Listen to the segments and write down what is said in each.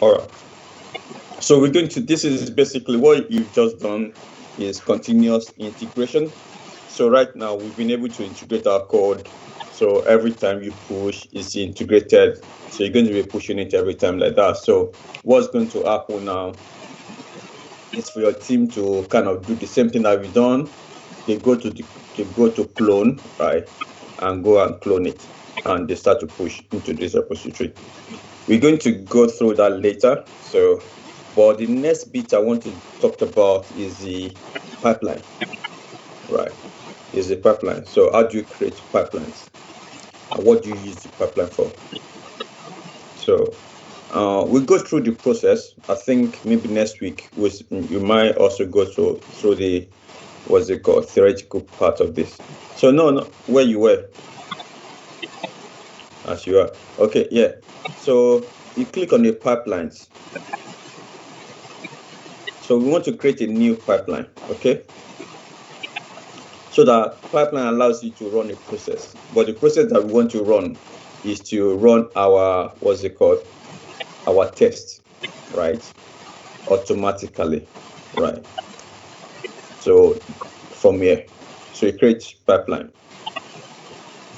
All right. So we're going to, this is basically what you've just done is continuous integration. So right now we've been able to integrate our code. So every time you push, it's integrated. So you're going to be pushing it every time like that. So what's going to happen now is for your team to kind of do the same thing that we've done. They go to clone, right, and go and clone it, and they start to push into this repository. We're going to go through that later. So, but the next bit I want to talk about is the pipeline, right? Is the pipeline. So how do you create pipelines? And what do you use the pipeline for? So we'll go through the process. I think maybe next week you might also go through the, what's it called, theoretical part of this. So no, where you were. As you are. Okay, yeah. So you click on the pipelines. So we want to create a new pipeline, okay? So that pipeline allows you to run a process. But the process that we want to run is to run our, what's it called, our test, right? Automatically, right? So from here, so you create pipeline.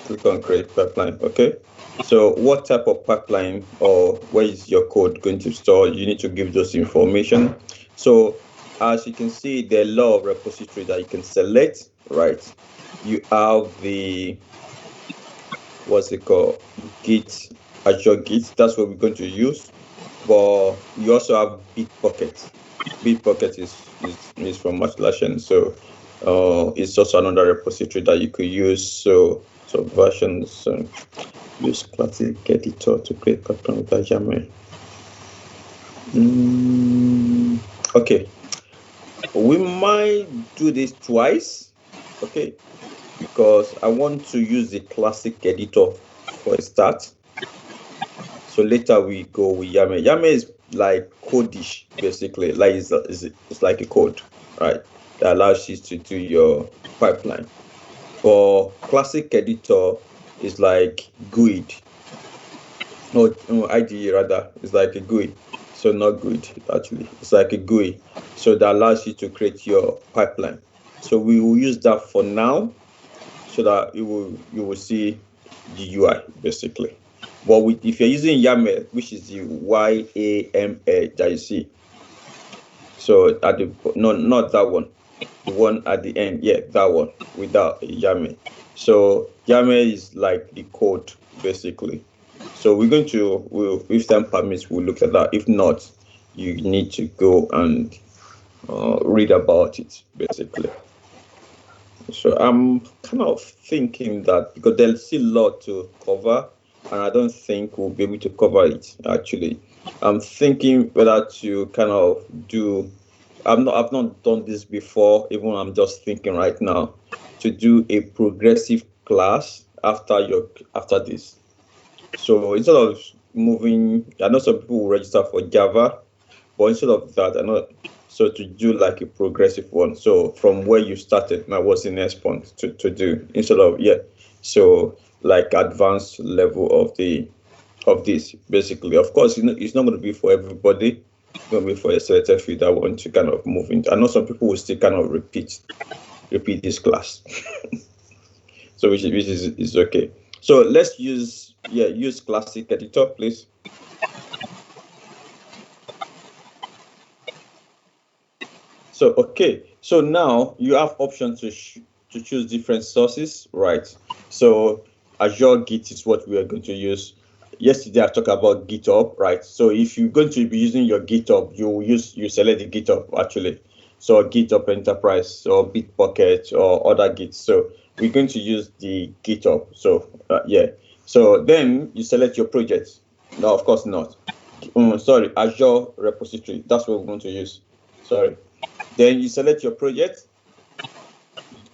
Click on create pipeline, okay? So what type of pipeline or where is your code going to store? You need to give those information. So as you can see, there are a lot of repository that you can select, right? You have the, what's it called, Git, Azure Git. That's what we're going to use. But you also have Bitbucket. Bitbucket is from Atlassian, so it's also another repository that you could use. So versions. Use classic editor to create pipeline with Azure. Okay, we might do this twice, okay, because I want to use the classic editor for a start. So later we go with Yame. Yame is like codish, basically, like it's like a code, right, that allows you to do your pipeline. For classic editor is like GUID, or IDE rather, it's like a GUI. So not GUID, actually, it's like a GUI. So that allows you to create your pipeline. So we will use that for now, so that you will see the UI basically. But if you're using YAML, which is the YAML that you see, so at the not that one, the one at the end, yeah, that one without YAML. So YAML is like the code basically. So we're going to, if time permits, we'll look at that. If not, you need to go and read about it basically. So I'm kind of thinking that because there's still a lot to cover, and I don't think we'll be able to cover it actually. I'm thinking whether to kind of do, I've not done this before, even I'm just thinking right now, to do a progressive class after this. So instead of moving, I know some people will register for Java, but instead of that, I know, so to do like a progressive one. So from where you started, now what's the next point to do instead of, yeah. So like advanced level of this basically. Of course, it's not going to be for everybody. It's going to be for a selected few that want to kind of move into. I know some people will still kind of repeat this class. So which is okay. So let's use classic editor, please. So okay, so now you have options to choose different sources, right? So Azure Git is what we are going to use. Yesterday I talked about GitHub, right? So if you're going to be using your GitHub, you select the GitHub actually. So GitHub Enterprise or Bitbucket or other Gits. So we're going to use the GitHub. So yeah. So then you select your project. No, of course not. Sorry, Azure repository. That's what we're going to use. Sorry. Then you select your project.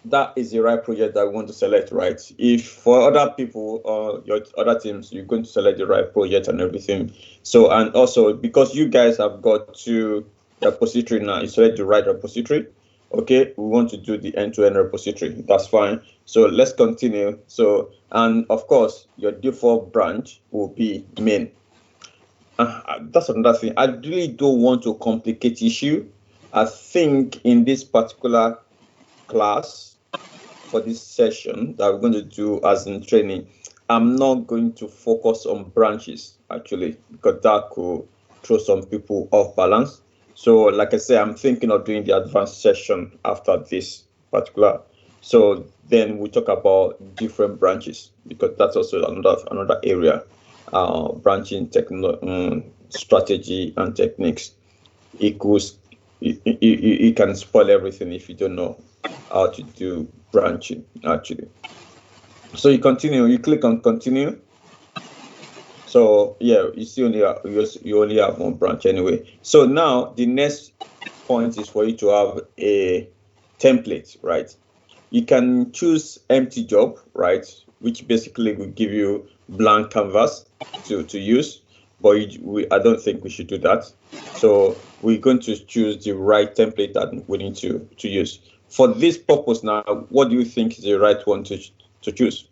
That is the right project that we want to select, right? If for other people or your other teams, you're going to select the right project and everything. So, and also because you guys have got two repository now, you select the right repository. Okay, we want to do the end-to-end repository. That's fine. So let's continue. So, and of course, your default branch will be main. That's another thing. I really don't want to complicate issue. I think in this particular class, for this session that we're going to do as in training, I'm not going to focus on branches actually, because that could throw some people off balance. So like I say, I'm thinking of doing the advanced session after this particular. So then we talk about different branches, because that's also another area, branching strategy and techniques. It can spoil everything if you don't know how to do branching actually. So you continue, you click on continue. So yeah, you see you only have one branch anyway. So now the next point is for you to have a template, right? You can choose empty job, right? Which basically will give you blank canvas to use, but I don't think we should do that. So we're going to choose the right template that we need to use. For this purpose now, what do you think is the right one to choose?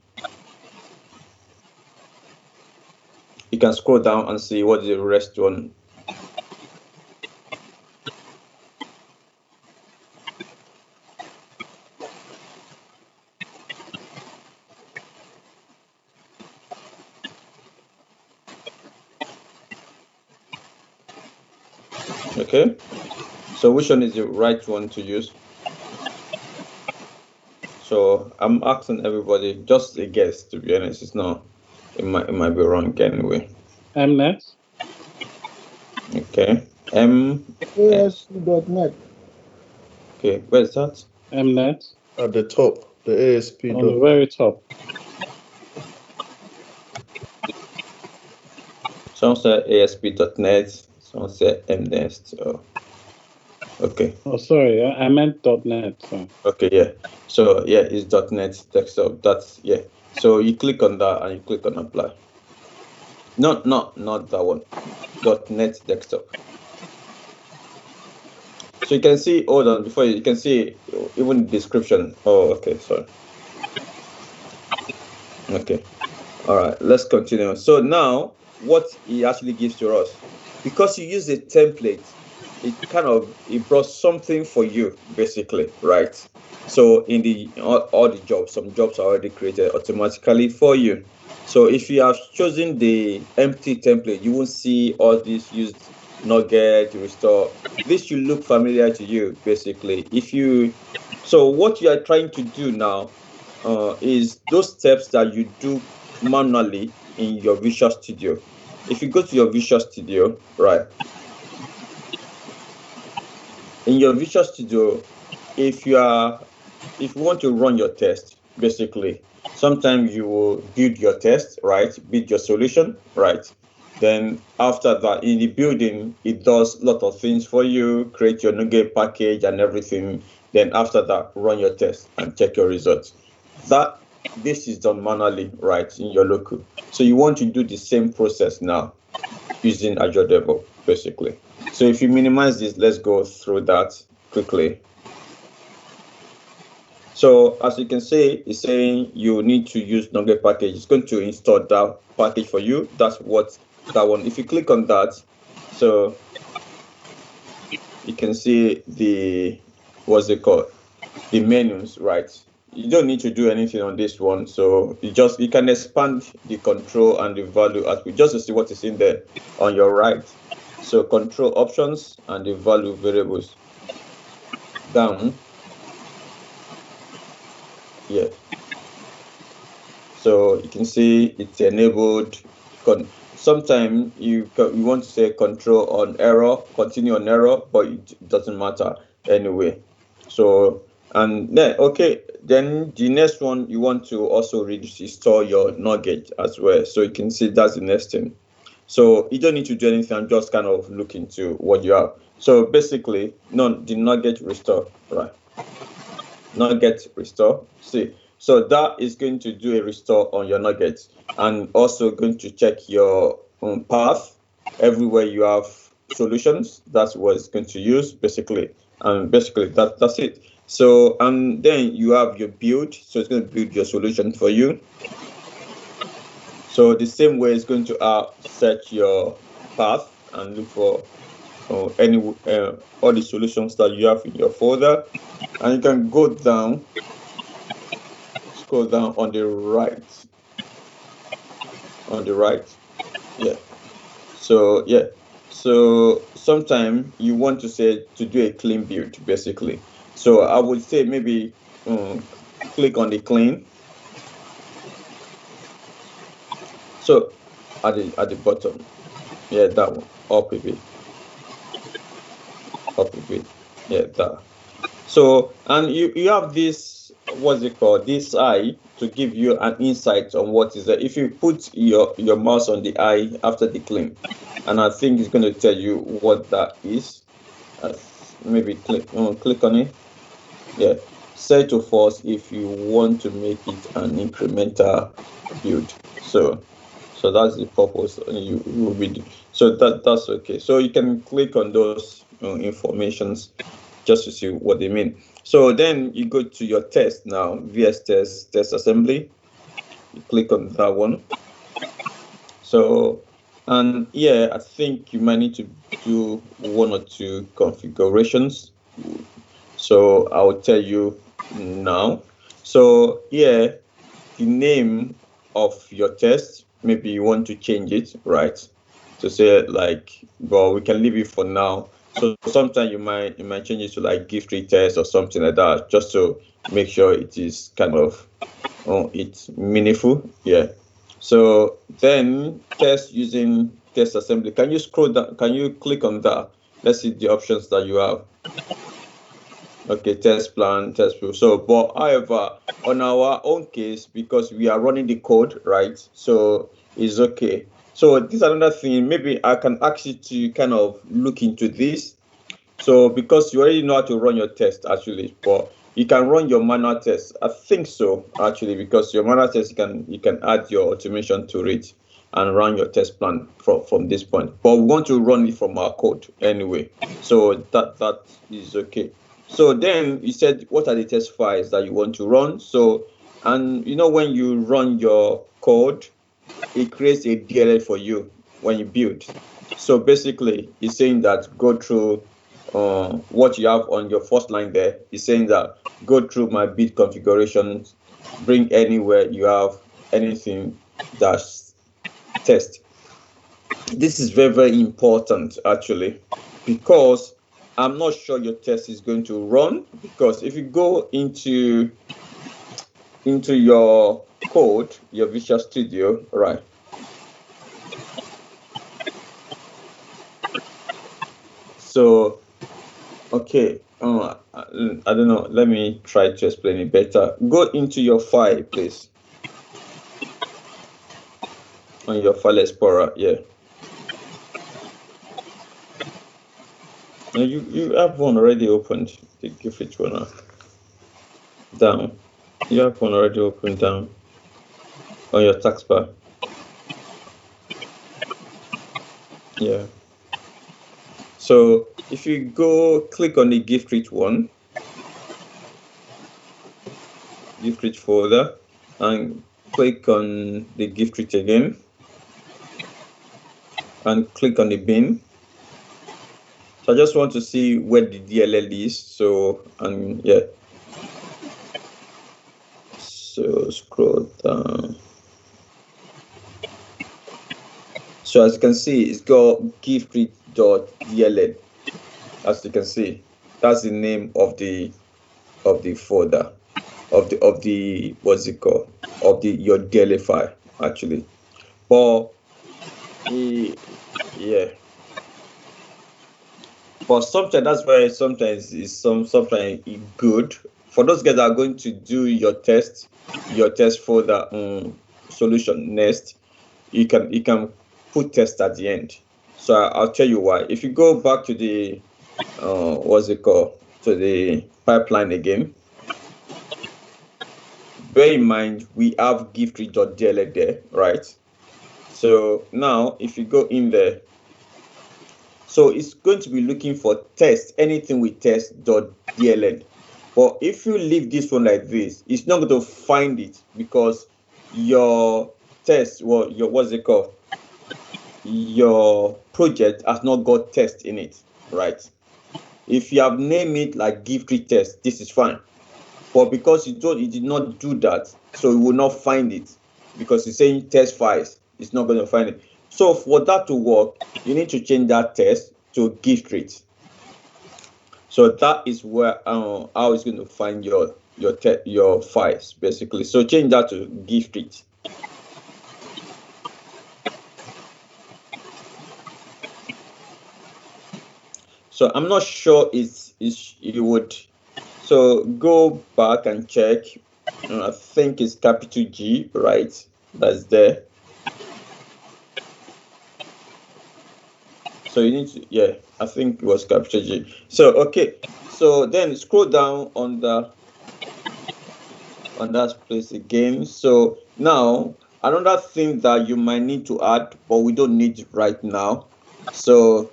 You can scroll down and see what the rest one. Okay, so which one is the right one to use? So I'm asking everybody, just a guess, to be honest. It's not, it might be wrong anyway. Mnet. Okay, ASP.NET. Okay, where's that? Mnet. At the top, the ASP. On the very top. Some say ASP.NET, some say MNest. Oh, okay. Oh, sorry, I meant .NET. So. Okay, yeah. So yeah, it's .NET desktop. That's yeah. So you click on that and you click on apply. Not that one. .NET desktop. So you can see, hold on, before you can see even description. Oh, okay, sorry. Okay. All right, let's continue. So now what he actually gives to us, because you use a template, it brought something for you basically, right? So in all the jobs, some jobs are already created automatically for you. So if you have chosen the empty template, you won't see all these used NuGet, restore. This should look familiar to you basically. So what you are trying to do now is those steps that you do manually in your Visual Studio. If you go to your Visual Studio, right, in your Visual Studio, if you want to run your test, basically, sometimes you will build your test, right, build your solution, right. Then after that, in the building, it does a lot of things for you, create your NuGet package and everything. Then after that, run your test and check your results. This is done manually, right, in your local. So you want to do the same process now using Azure DevOps, basically. So if you minimize this, let's go through that quickly. So as you can see, it's saying you need to use NuGet package. It's going to install that package for you. That's what that one. If you click on that, so you can see what's it called? The menus, right? You don't need to do anything on this one. So you can expand the control and the value attribute just to see what is in there on your right. So control options and the value variables down. Yeah. So you can see it's enabled. Sometimes you want to say control on error, continue on error, but it doesn't matter anyway. So and then then the next one, you want to also restore your NuGet as well. So you can see that's the next thing. So you don't need to do anything. I'm just kind of looking to what you have. So basically, the NuGet restore, right? NuGet restore. See, so that is going to do a restore on your NuGet, and also going to check your path everywhere you have solutions. That's what it's going to use basically, and basically that's it. So, and then you have your build. So it's going to build your solution for you. So the same way it's going to set your path and look for all the solutions that you have in your folder. And you can go down, scroll down on the right. Yeah. So yeah. So sometimes you want to do a clean build, basically. So I would say maybe click on the clean. So at the bottom, yeah, that one, up a bit, yeah, that. So, and you have this, what's it called, this eye to give you an insight on what is there. If you put your mouse on the eye after the clean, and I think it's going to tell you what that is. Maybe click on it. Yeah, set to false if you want to make it an incremental build. So that's the purpose you will be. So that's okay. So you can click on those informations just to see what they mean. So then you go to your test now, VS test assembly. You click on that one. So, and yeah, I think you might need to do one or two configurations. So I'll tell you now. So yeah, the name of your test, maybe you want to change it, right? To say like, well, we can leave it for now. So sometimes you might change it to like gift test or something like that, just to make sure it is kind of it's meaningful. Yeah. So then test using test assembly. Can you scroll down? Can you click on that? Let's see the options that you have. Okay, test plan, test proof. So, but however, on our own case, because we are running the code, right? So it's okay. So this is another thing. Maybe I can ask you to kind of look into this. So because you already know how to run your test, actually, but you can run your manual test. I think so, actually, because your manual test you can add your automation to it and run your test plan from this point. But we want to run it from our code anyway. So that is okay. So then you said, what are the test files that you want to run? So, and you know, when you run your code, it creates a DLL for you when you build. So basically, it's saying that go through what you have on your first line there. It's saying that go through my build configurations, bring anywhere you have anything dash test. This is very, very important, actually, because I'm not sure your test is going to run, because if you go into your code, your Visual Studio, right? So, okay, I don't know. Let me try to explain it better. Go into your file, please. On your file explorer, yeah. Now you have one already opened. Give it one down. You have one already opened down on your taskbar. Yeah. So if you go click on the gift one, gift folder, and click on the gift again, and click on the bin. So I just want to see where the DLL is. So, and yeah. So scroll down. So as you can see, it's got giftread.dll. As you can see, that's the name of the folder of the what's it called, of your DLL file, actually. But yeah. But sometimes that's why sometimes it's sometimes good for those guys that are going to do your test folder solution next. You can put test at the end. So I'll tell you why. If you go back to the what's it called, to the pipeline again, bear in mind we have giftread.dll there, right? So now if you go in there, so it's going to be looking for test, anything with test.dll. But if you leave this one like this, it's not going to find it because your test, well, your what's it called? Your project has not got test in it, right? If you have named it like give tree test, this is fine. But because you did not do that, so you will not find it because it's saying test files. It's not going to find it. So for that to work, you need to change that test to give tree. So that is where how it's going to find your files basically. So change that to give tree. So I'm not sure it would. So go back and check. I think it's capital G, right? That's there. So you need to, yeah, I think it was capital G. So okay, so then scroll down on that place again. So now another thing that you might need to add, but we don't need it right now. So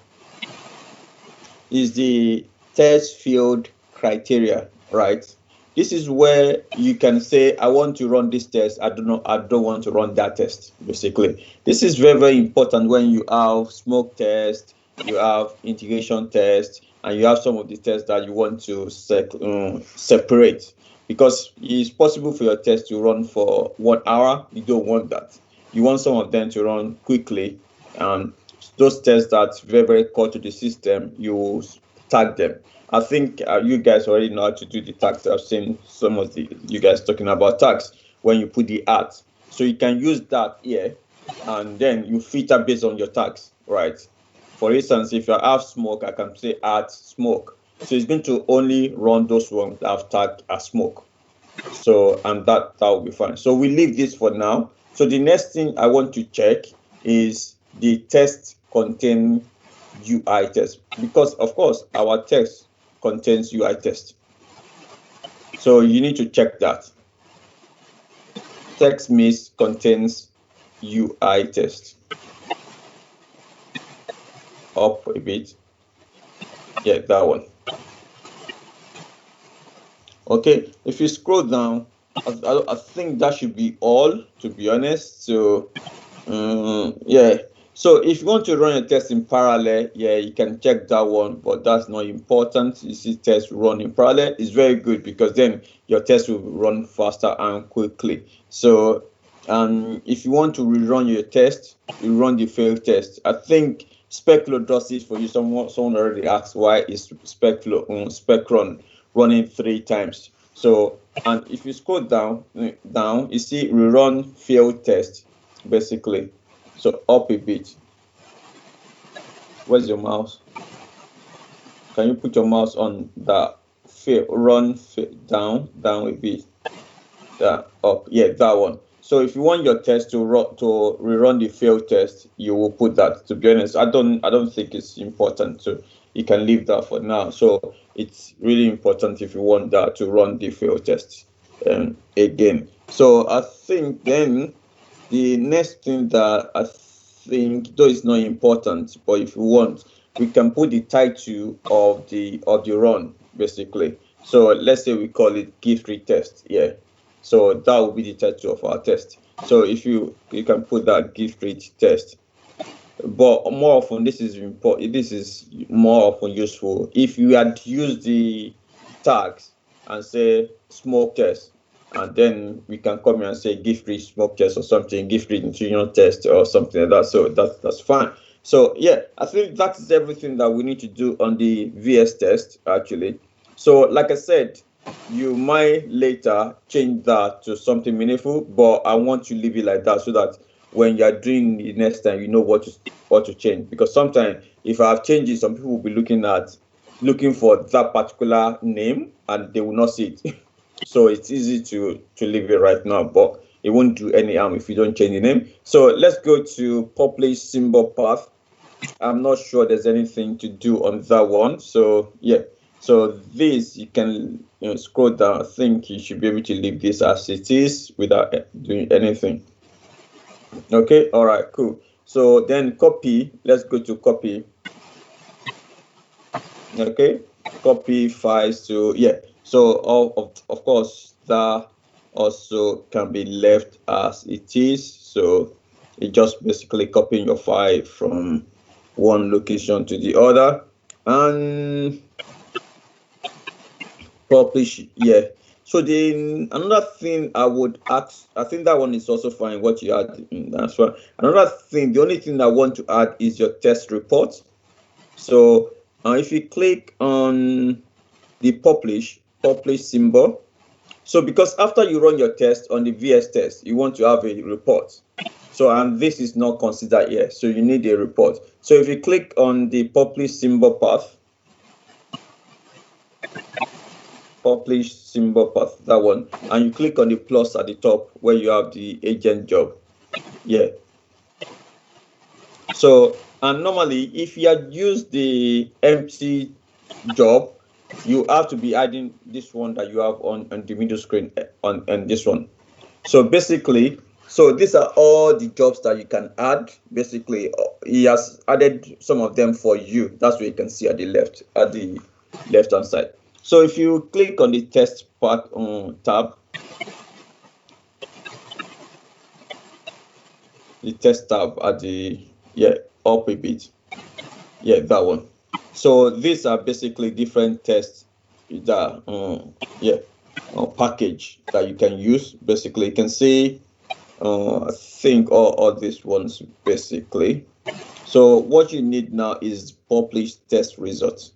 is the test field criteria, right? This is where you can say, I want to run this test. I don't want to run that test, basically. This is very, very important when you have smoke test, you have integration test, and you have some of the tests that you want to separate. Because it's possible for your test to run for 1 hour. You don't want that. You want some of them to run quickly, and those tests that's very, very core to the system, you tag them. I think you guys already know how to do the tags. I've seen some of you guys talking about tags when you put the at. So you can use that here, and then you filter based on your tags, right? For instance, if I have smoke, I can say add smoke. So it's going to only run those ones that have tagged as smoke. So, and that will be fine. So we leave this for now. So the next thing I want to check is the test contain UI test, because of course our text contains UI test. So you need to check that. Text miss contains UI test. Up a bit. Yeah, that one. Okay, if you scroll down, I think that should be all, to be honest. So yeah, so if you want to run your test in parallel, yeah, you can check that one, but that's not important. You see test run in parallel is very good because then your test will run faster and quickly. So if you want to rerun your test, you run the failed test. I think Specflow does it for you. Someone already asked why is Specrun running 3 times. So, and if you scroll down, you see rerun failed test, basically. So up a bit. Where's your mouse? Can you put your mouse on the down a bit? Up, yeah, that one. So if you want your test to rerun the failed test, you will put that. To be honest, I don't think it's important, so you can leave that for now. So it's really important if you want that to run the failed test again. So I think then the next thing that I think, though it's not important, but if you want, we can put the title of the run, basically. So let's say we call it give free test. Yeah. So that will be the title of our test. So if you can put that give free test. But more often, this is important. This is more often useful if you had used the tags and say smoke test, and then we can come here and say give free smoke test or something, give free neutrino test or something like that. So that's fine. So yeah, I think that is everything that we need to do on the VS test actually. So like I said, you might later change that to something meaningful, but I want to leave it like that so that when you're doing the next time, you know what to change. Because sometimes if I have changes, some people will be looking for that particular name and they will not see it. So it's easy to leave it right now, but it won't do any harm if you don't change the name. So let's go to publish symbol path. I'm not sure there's anything to do on that one. So yeah, so this you can scroll down. I think you should be able to leave this as it is without doing anything. Okay, all right, cool. So then copy, let's go to copy. Okay, copy files to, yeah. So of course that also can be left as it is. So it just basically copying your file from one location to the other and publish. Yeah. So then another thing I would ask, I think that one is also fine. What you add, that's fine. Another thing, the only thing I want to add is your test report. So if you click on the publish symbol, so because after you run your test on the VS test, you want to have a report. So and this is not considered here, so you need a report. So if you click on the publish symbol path, that one, and you click on the plus at the top where you have the agent job. Yeah. So and normally if you had used the empty job, you have to be adding this one that you have on the middle screen on this one. So basically, so these are all the jobs that you can add. Basically, he has added some of them for you. That's what you can see at the left hand side. So if you click on the test part tab, the test tab at the up a bit, that one. So these are basically different tests that package that you can use. Basically, you can see I think all these ones basically. So what you need now is publish test results.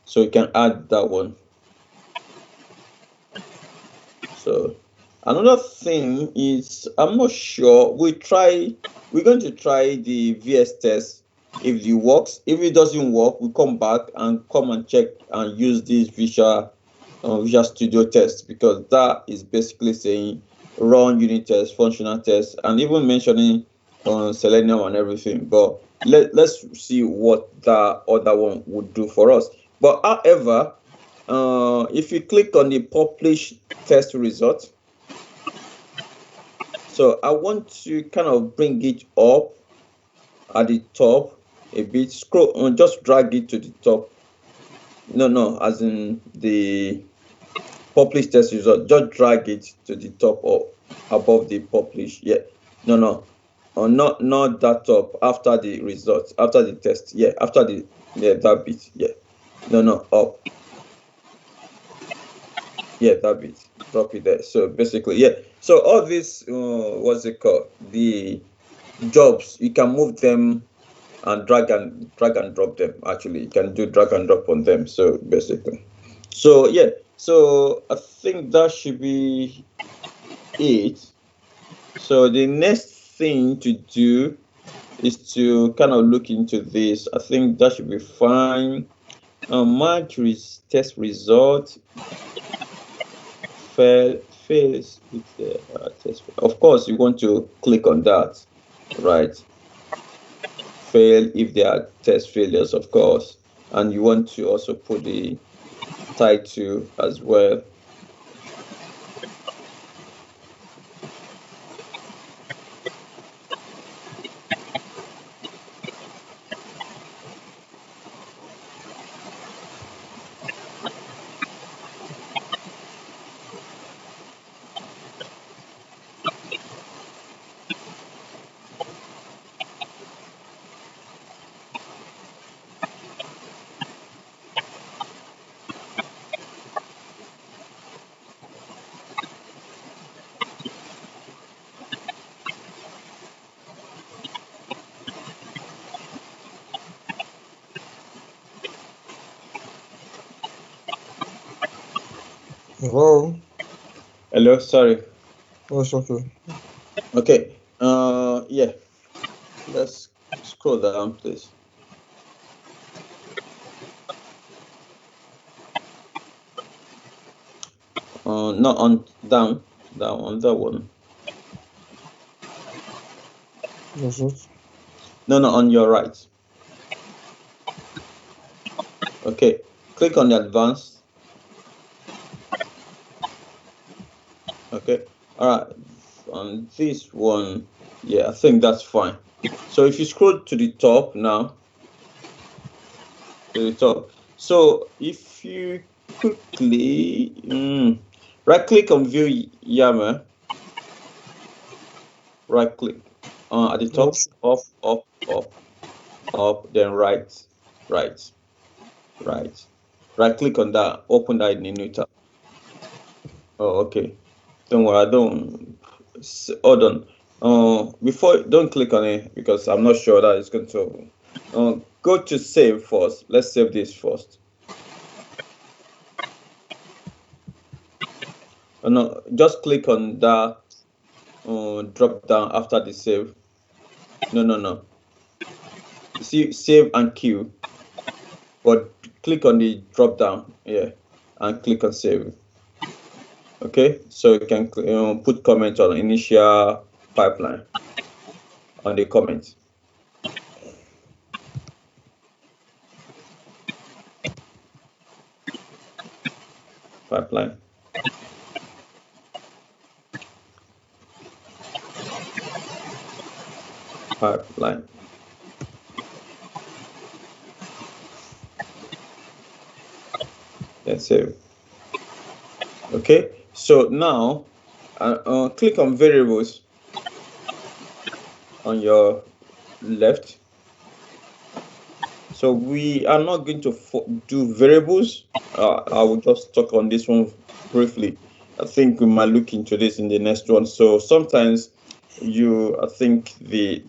So you can add that one. So another thing is, I'm not sure, we're going to try the VS test. If it works, if it doesn't work, we come back and check and use this Visual Studio test, because that is basically saying run unit test, functional test, and even mentioning Selenium and everything. But let's see what that other one would do for us. But however, if you click on the publish test result, so I want to kind of bring it up at the top a bit, scroll, just drag it to the top. No, as in the publish test result, just drag it to the top or above the publish. Not that top, after the results, after the test. After the that bit. Up. That bit, drop it there. So basically, so all this what's it called, the jobs, you can move them and drag and drop them. Actually, you can do drag and drop on them. So basically, so so I think that should be it. So the next thing to do is to kind of look into this. I think that should be fine. Match test result. Fails with the test. Of course, you want to click on that, right? Fail if there are test failures, of course, and you want to also put the title as well. Hello, sorry. Oh, it's okay. Okay. Let's scroll down, please. Not on down on that one. That's it. No, on your right. Okay, click on the advanced. Okay, all right. On this one, I think that's fine. So if you scroll to the top now, to the top. So if you quickly right click on view YAML, right click at the top, Yes. up, then right click on that, open that in a new tab. Oh, okay. Don't worry, I don't. Hold on. Before, don't click on it because I'm not sure that it's going to. Go to save first. Let's save this first. No, just click on that drop down after the save. No. See, save and queue. But click on the drop down, yeah, and click on save. Okay, so you can put comment on initial pipeline on the comment. Pipeline. Pipeline. Then save. Okay, so now click on variables on your left. So we are not going to do variables. I will just talk on this one briefly. I think we might look into this in the next one. So sometimes I think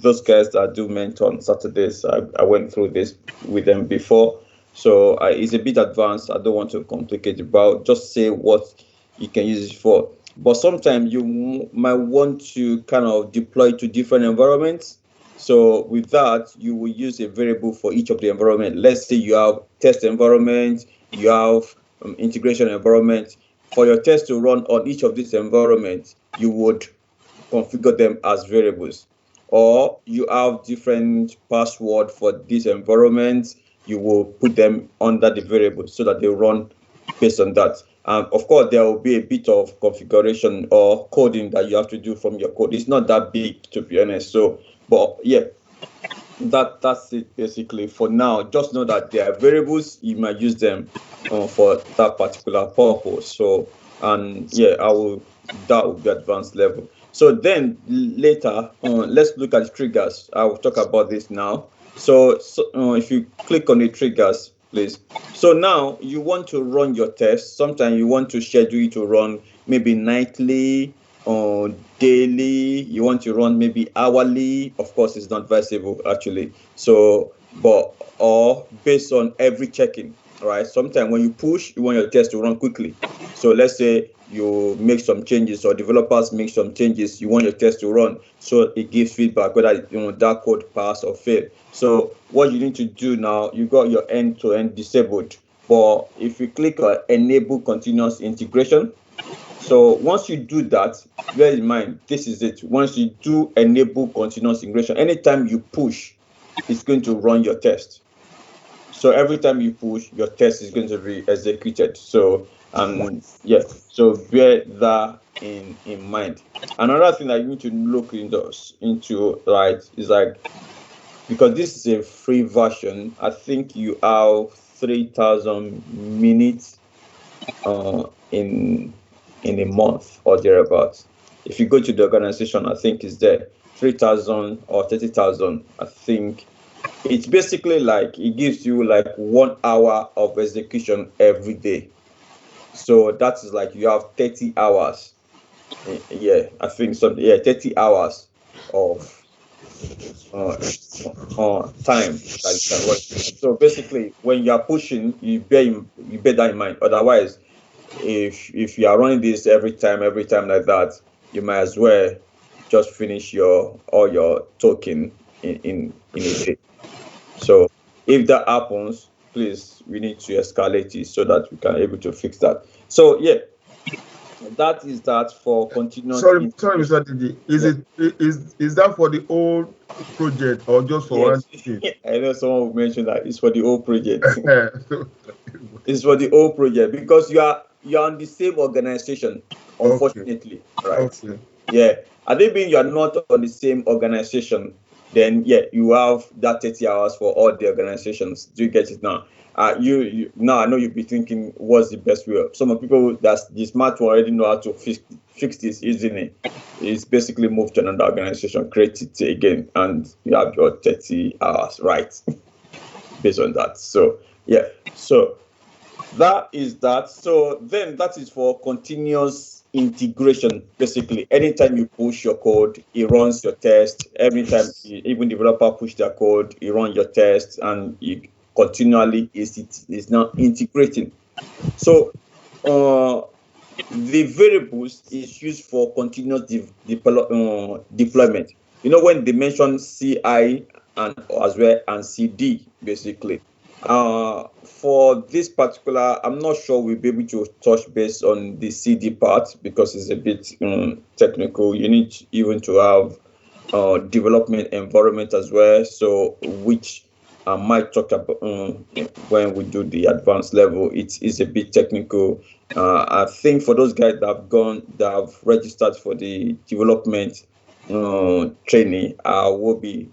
those guys that do mentor on Saturdays, I went through this with them before. So it's a bit advanced. I don't want to complicate it, but just say what you can use it for. But sometimes you might want to kind of deploy to different environments. So with that, you will use a variable for each of the environment. Let's say you have test environment, you have integration environment. For your test to run on each of these environments, you would configure them as variables. Or you have different password for these environments, you will put them under the variable so that they run based on that. And of course, there will be a bit of configuration or coding that you have to do from your code. It's not that big, to be honest. So, but yeah, that's it basically for now. Just know that they are variables. You might use them for that particular purpose. So, and yeah, that will be advanced level. So then later, let's look at the triggers. I will talk about this now. So if you click on the triggers, please. So now you want to run your test. Sometimes you want to schedule it to run maybe nightly or daily. You want to run maybe hourly. Of course, it's not advisable actually. So, or based on every check-in. All right. Sometimes when you push, you want your test to run quickly. So let's say you make some changes or developers make some changes, you want your test to run, so it gives feedback whether that code pass or fail. So what you need to do now, you got your end-to-end disabled. But if you click on enable continuous integration, so once you do that, bear in mind, this is it. Once you do enable continuous integration, anytime you push, it's going to run your test. So every time you push, your test is going to be executed. So yeah, so bear that in mind. Another thing that you need to look into right is like, because this is a free version, I think you have 3,000 minutes in a month or thereabouts. If you go to the organization, I think it's there 3,000 or 30,000. I think it's basically like it gives you like 1 hour of execution every day. So that is like you have 30 hours. Yeah, I think something. Yeah, 30 hours of time that you can work. So basically, when you are pushing, you bear that in mind. Otherwise, if you are running this every time like that, you might as well just finish all your token in a day. So if that happens, please, we need to escalate it so that we can able to fix that. So yeah, that is that for continuous. Sorry, Mr. Didi. Is that for the whole project or just for one thing? I know someone will mention that it's for the whole project. It's for the whole project because you're on the same organization, unfortunately, right? Okay. Yeah. I think you are not on the same organization, then yeah, you have that 30 hours for all the organizations. Do you get it now? You now I know you'll be thinking, what's the best way? Some of people that's the smart one already know how to fix this easily. It's basically move to another organization, create it again, and you have your 30 hours, right? Based on that. So yeah, so that is that. So then that is for continuous integration. Basically, anytime you push your code, it runs your test. Every time even developer push their code, it runs your test, and you continually is now integrating. So the variables is used for continuous deployment. You know, when they mention CI and as well and CD, basically. For this particular, I'm not sure we'll be able to touch base on the CD part because it's a bit technical. You need even to have development environment as well. So which I might talk about when we do the advanced level. It is a bit technical. I think for those guys that have registered for the development training, I will be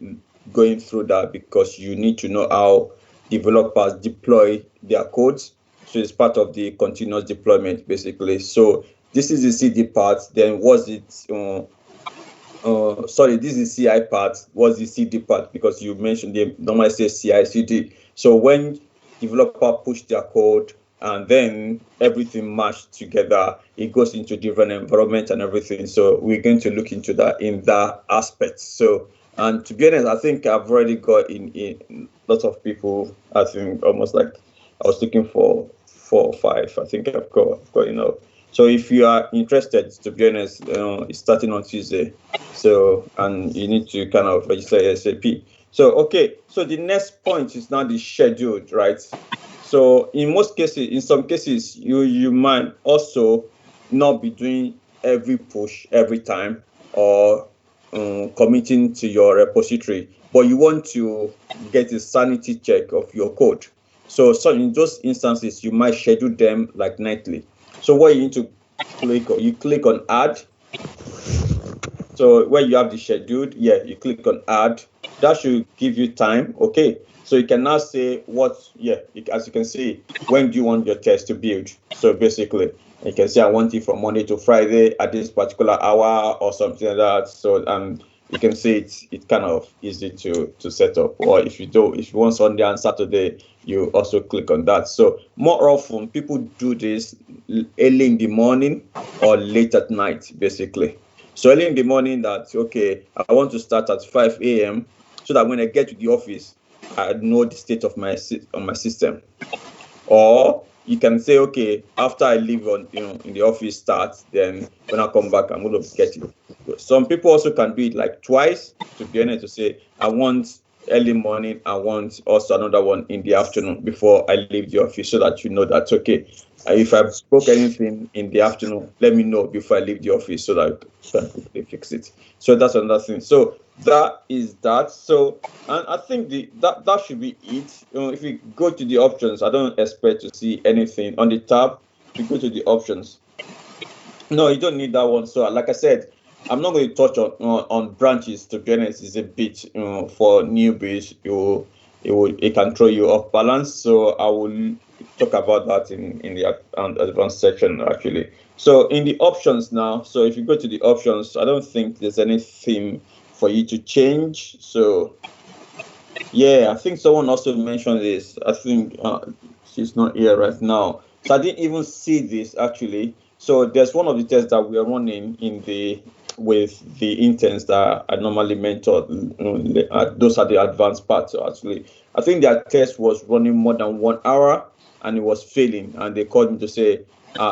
going through that because you need to know how developers deploy their codes. So it's part of the continuous deployment, basically. So this is the CD part. Then was it? Sorry, this is CI part. What's the CD part? Because you mentioned they normally say CI CD. So when developer push their code and then everything mashed together, it goes into different environment and everything. So we're going to look into that in that aspect. So, and to be honest, I think I've already got in lots of people. I think almost like I was looking for 4 or 5. I think I've got enough. So if you are interested, to be honest, it's starting on Tuesday. So, and you need to kind of register ASAP. So, okay. So the next point is now the scheduled, right? So in most cases, in some cases, you might also not be doing every push every time or committing to your repository, but you want to get a sanity check of your code. So in those instances, you might schedule them like nightly. So what you need to click on add. So where you have the scheduled, yeah, you click on add. That should give you time. Okay. So you can now say as you can see, when do you want your test to build? So basically, you can say I want it from Monday to Friday at this particular hour or something like that. So you can see it's kind of easy to set up. Or if you want Sunday and Saturday, you also click on that. So more often people do this early in the morning or late at night, basically. So early in the morning that, okay, I want to start at 5 a.m. so that when I get to the office, I know the state of my system. Or you can say, okay, after I leave in the office starts, then when I come back, I'm going to get it. Some people also can do it like twice, to be honest, to say, I want early morning, I want also another one in the afternoon before I leave the office, so that you know that's okay. If I broke anything in the afternoon, let me know before I leave the office so that I can quickly fix it. So that's another thing. So that is that. So, and I think that should be it. If you go to the options, I don't expect to see anything on the tab. If you go to the options, no, you don't need that one. So, like I said, I'm not going to touch on branches. To be honest, it's a bit for newbies. It can throw you off balance. So I will talk about that in the advanced section actually. So in the options now, so if you go to the options, I don't think there's anything for you to change. So yeah, I think someone also mentioned this. I think she's not here right now. So I didn't even see this actually. So there's one of the tests that we are running with the interns that I normally mentor. Those are the advanced parts. So actually, I think their test was running more than 1 hour and it was failing. And they called me to say,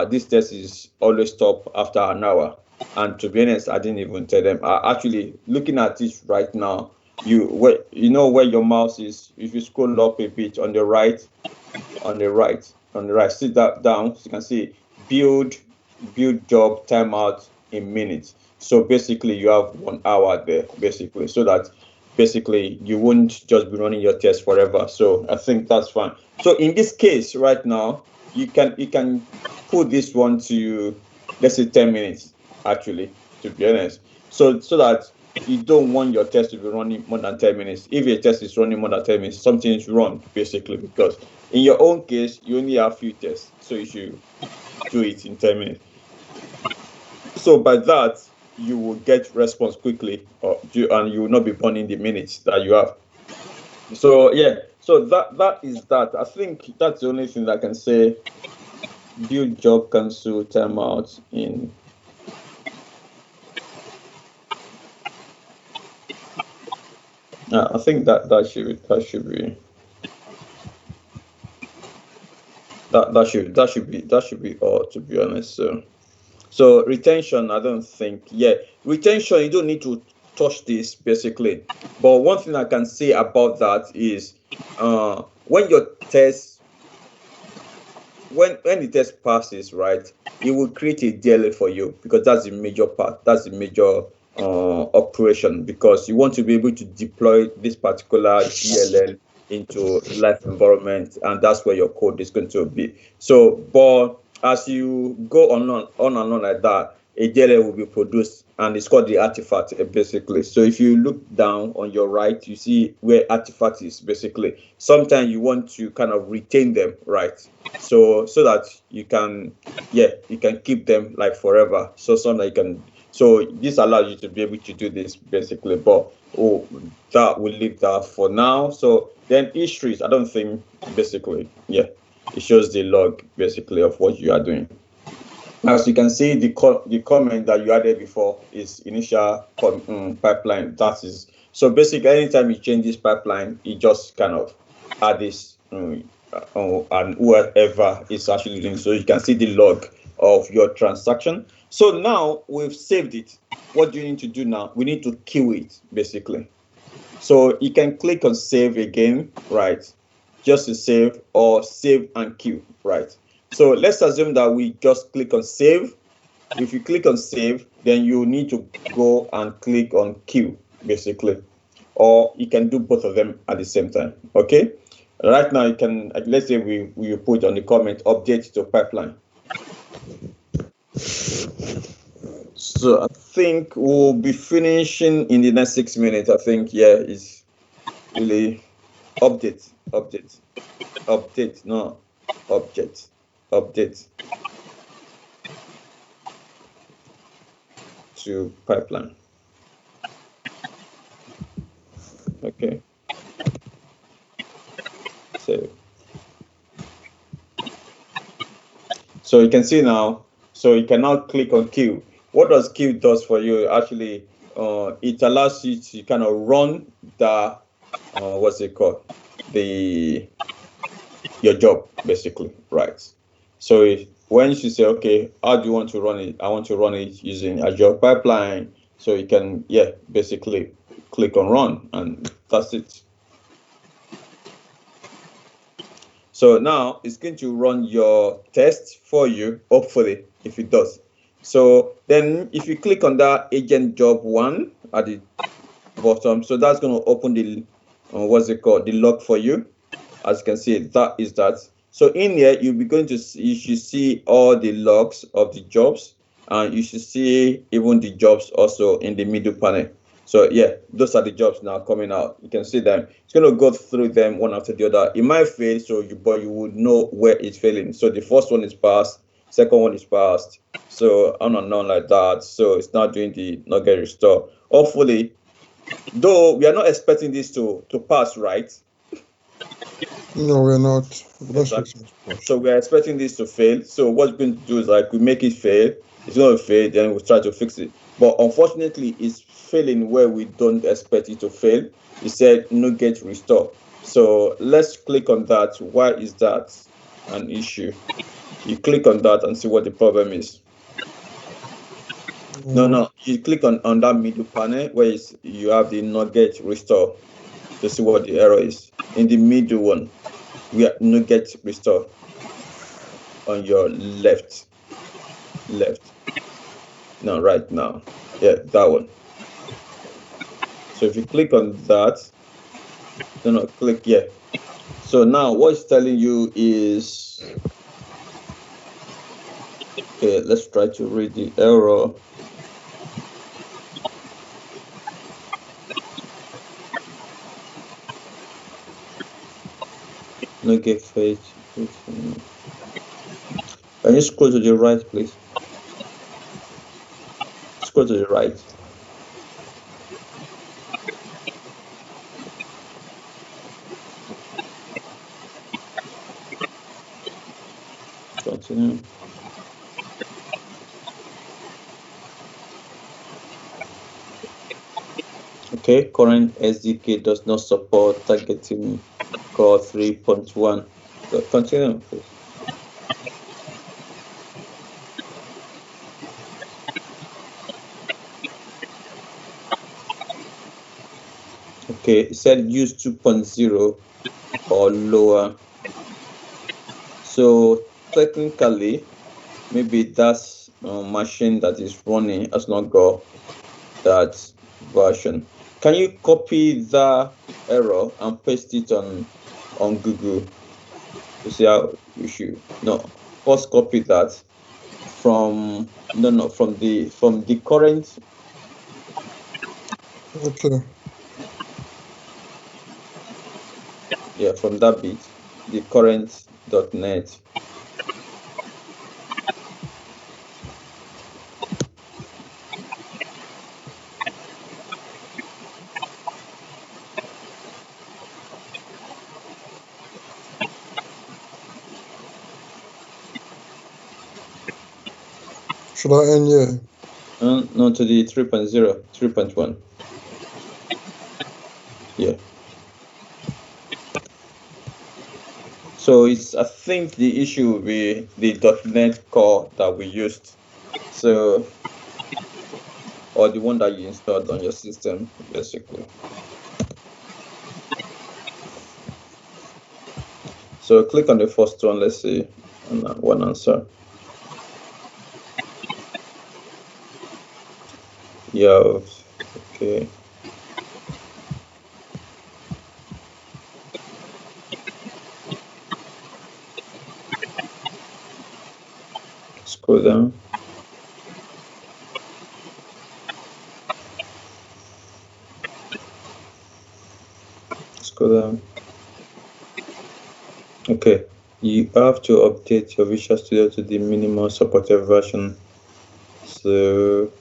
this test is always stop after an hour. And to be honest, I didn't even tell them. Actually, looking at this right now, you know where your mouse is. If you scroll up a bit on the right, sit that down, so you can see build job timeout in minutes. So basically you have 1 hour there, basically, so that basically you won't just be running your test forever. So I think that's fine. So in this case right now, you can put this one to, let's say, 10 minutes actually, to be honest. So that you don't want your test to be running more than 10 minutes. If your test is running more than 10 minutes, something is wrong, basically, because in your own case, you only have few tests, so you should do it in 10 minutes. So by that, you will get response quickly, and you will not be burning the minutes that you have. So yeah, so that is that. I think that's the only thing that I can say. View job cancel timeout in. I think that should be that should be all, to be honest. So retention, I don't think. Yeah, retention, you don't need to touch this basically. But one thing I can say about that is when your test, when the test passes, right, it will create a DLL for you, because that's the major part. That's the major operation, because you want to be able to deploy this particular DLL into live environment, and that's where your code is going to be. So, but as you go on and on like that, a DLL will be produced, and it's called the artifact, basically. So if you look down on your right, you see where artifact is, basically. Sometimes you want to kind of retain them, right? So that you can keep them like forever. So this allows you to be able to do this, basically. But that will leave that for now. So then histories, I don't think, basically, it shows the log, basically, of what you are doing. As you can see, the comment that you added before is initial pipeline. That is, so basically, anytime you change this pipeline, you just kind of add this and whoever is actually doing. So you can see the log of your transaction. So now we've saved it. What do you need to do now? We need to queue it, basically. So you can click on save again, right? Just to save, or save and queue, right? So let's assume that we just click on save. If you click on save, then you need to go and click on queue, basically. Or you can do both of them at the same time, okay? Right now, you can, let's say we put on the comment, update to pipeline. So I think we'll be finishing in the next 6 minutes. I think, is really update to pipeline. Okay. So you can see now. So you can now click on queue. What does queue does for you? Actually, it allows you to kind of run the what's it called? Your job, basically, right? So when you say, okay, how do you want to run it? I want to run it using Azure Pipeline. So you can, basically click on run, and that's it. So now it's going to run your test for you, hopefully, if it does. So then if you click on that agent job 1 at the bottom, so that's going to open the, the log for you. As you can see, that is that. So in here, you should see all the logs of the jobs, and you should see even the jobs also in the middle panel. So those are the jobs now coming out. You can see them. It's going to go through them one after the other. It might fail, but you would know where it's failing. So the first one is passed, second one is passed. So on and on like that. So it's not doing the nugget restore. Hopefully, though we are not expecting this to pass, right? No, we're not. Exactly. So we're expecting this to fail. So what we're going to do is we make it fail. It's going to fail, then we'll try to fix it. But unfortunately, it's failing where we don't expect it to fail. It said no get restore. So let's click on that. Why is that an issue? You click on that and see what the problem is. No. You click on that middle panel where you have the nugget restore to see what the error is. In the middle one, we have nugget restore on your left. No, right now. That one. So if you click on that, click here. So now what it's telling you is, okay, let's try to read the error. No get fetch. Can you scroll to the right, please? Scroll to the right. Continue. Okay, current SDK does not support targeting core 3.1. Continue, please. Okay, it said use 2.0 or lower. So technically, maybe that's machine that is running has not got that version. Can you copy the error and paste it on Google to see how you should? No, first copy that from from the current. Okay. Yeah, from that bit, the current.net. Should I end here? No, to the 3.0, 3.1. Yeah. So I think the issue will be the .NET core that we used. So, or the one that you installed on your system, basically. So click on the first one. Let's see one answer. Yeah. Okay. Scroll down. Scroll down. Okay. You have to update your Visual Studio to the minimum supported version. So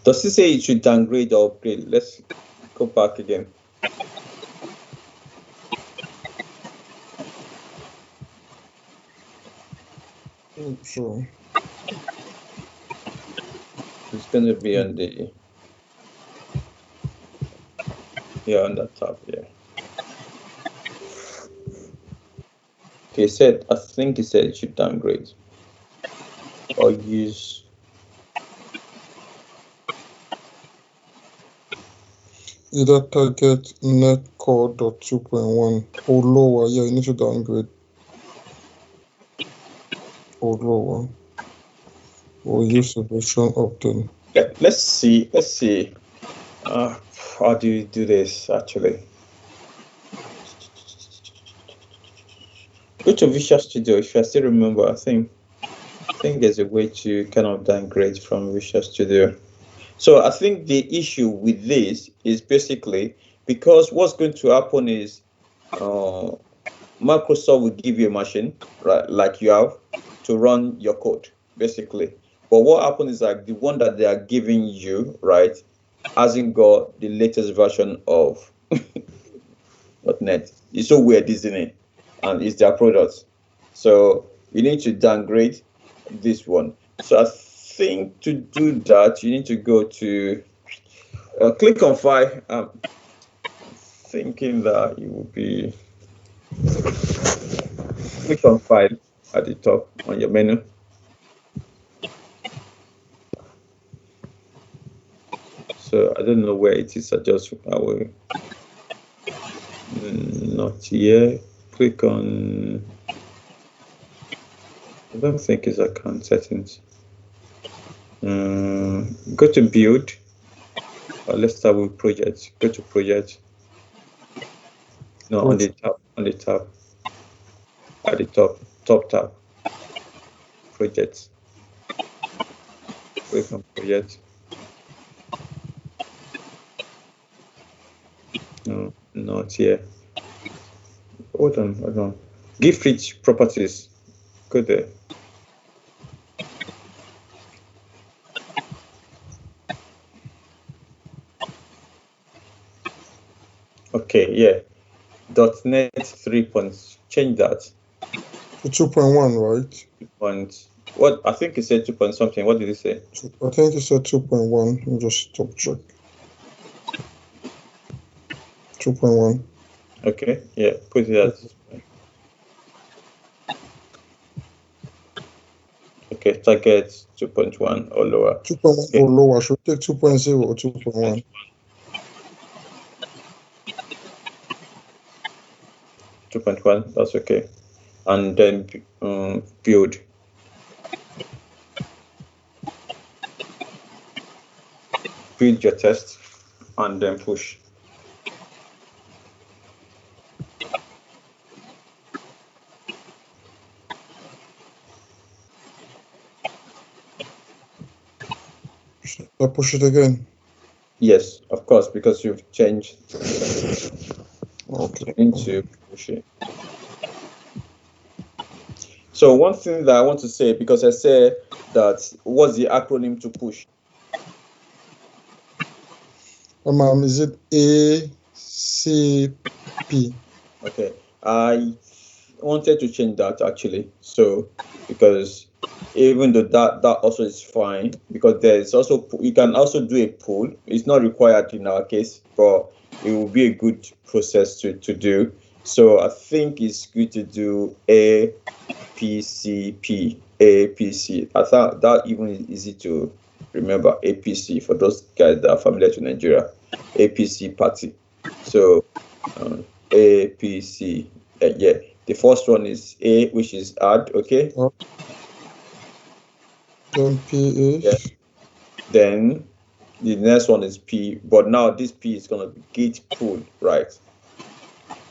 does it say it should downgrade or upgrade? Let's go back again. Sure. It's going to be on the on that tab. Yeah. Okay, I think it said it should downgrade or use. Either target net core 2.1 or lower. Yeah, you need to downgrade or lower. Or use the version of 10. Let's see. How do you do this actually? Go to Visual Studio. If I still remember, I think there's a way to kind of downgrade from Visual Studio. So I think the issue with this is basically because what's going to happen is Microsoft will give you a machine, right, like you have, to run your code, basically. But what happens is like the one that they are giving you, right, hasn't got the latest version of .NET. It's so weird, isn't it? And it's their product. So you need to downgrade this one. So I think to do that, you need to go to click on File. I'm thinking that it will be click on File at the top on your menu. So I don't know where it is. I will not here. Click on. I don't think it's account settings. Go to build. Let's start with project. Go to project. No, on the tab, at the top tab. Projects. Click on project. No, not here. Hold on. Give rich properties. Go there. Okay, yeah. .NET 3 points. Change that. To 2.1, right? Point. What? I think it said 2 point something. What did it say? I think it said 2.1. Let me just double check. 2.1. Okay, yeah. Put it as. Okay, target 2.1 or lower. 2.1 Okay. or lower. Should we take 2.0 or 2.1? 2.1, that's okay. And then build. Build your test and then push. Should I push it again? Yes, of course, because you've changed. Okay. Into push it. So one thing that I want to say, because I said that what's the acronym to push? Is it ACP? Okay, I wanted to change that actually. So because even though that also is fine, because there's also, you can also do a poll. It's not required in our case, but it will be a good process to do. So I think it's good to do APCP. APC. I thought that even is easy to remember. APC, for those guys that are familiar to Nigeria. APC party. So APC. Yeah. The first one is A, which is add. Okay. Then P is. Yeah. Then the next one is P, but now this P is gonna be git pull, right?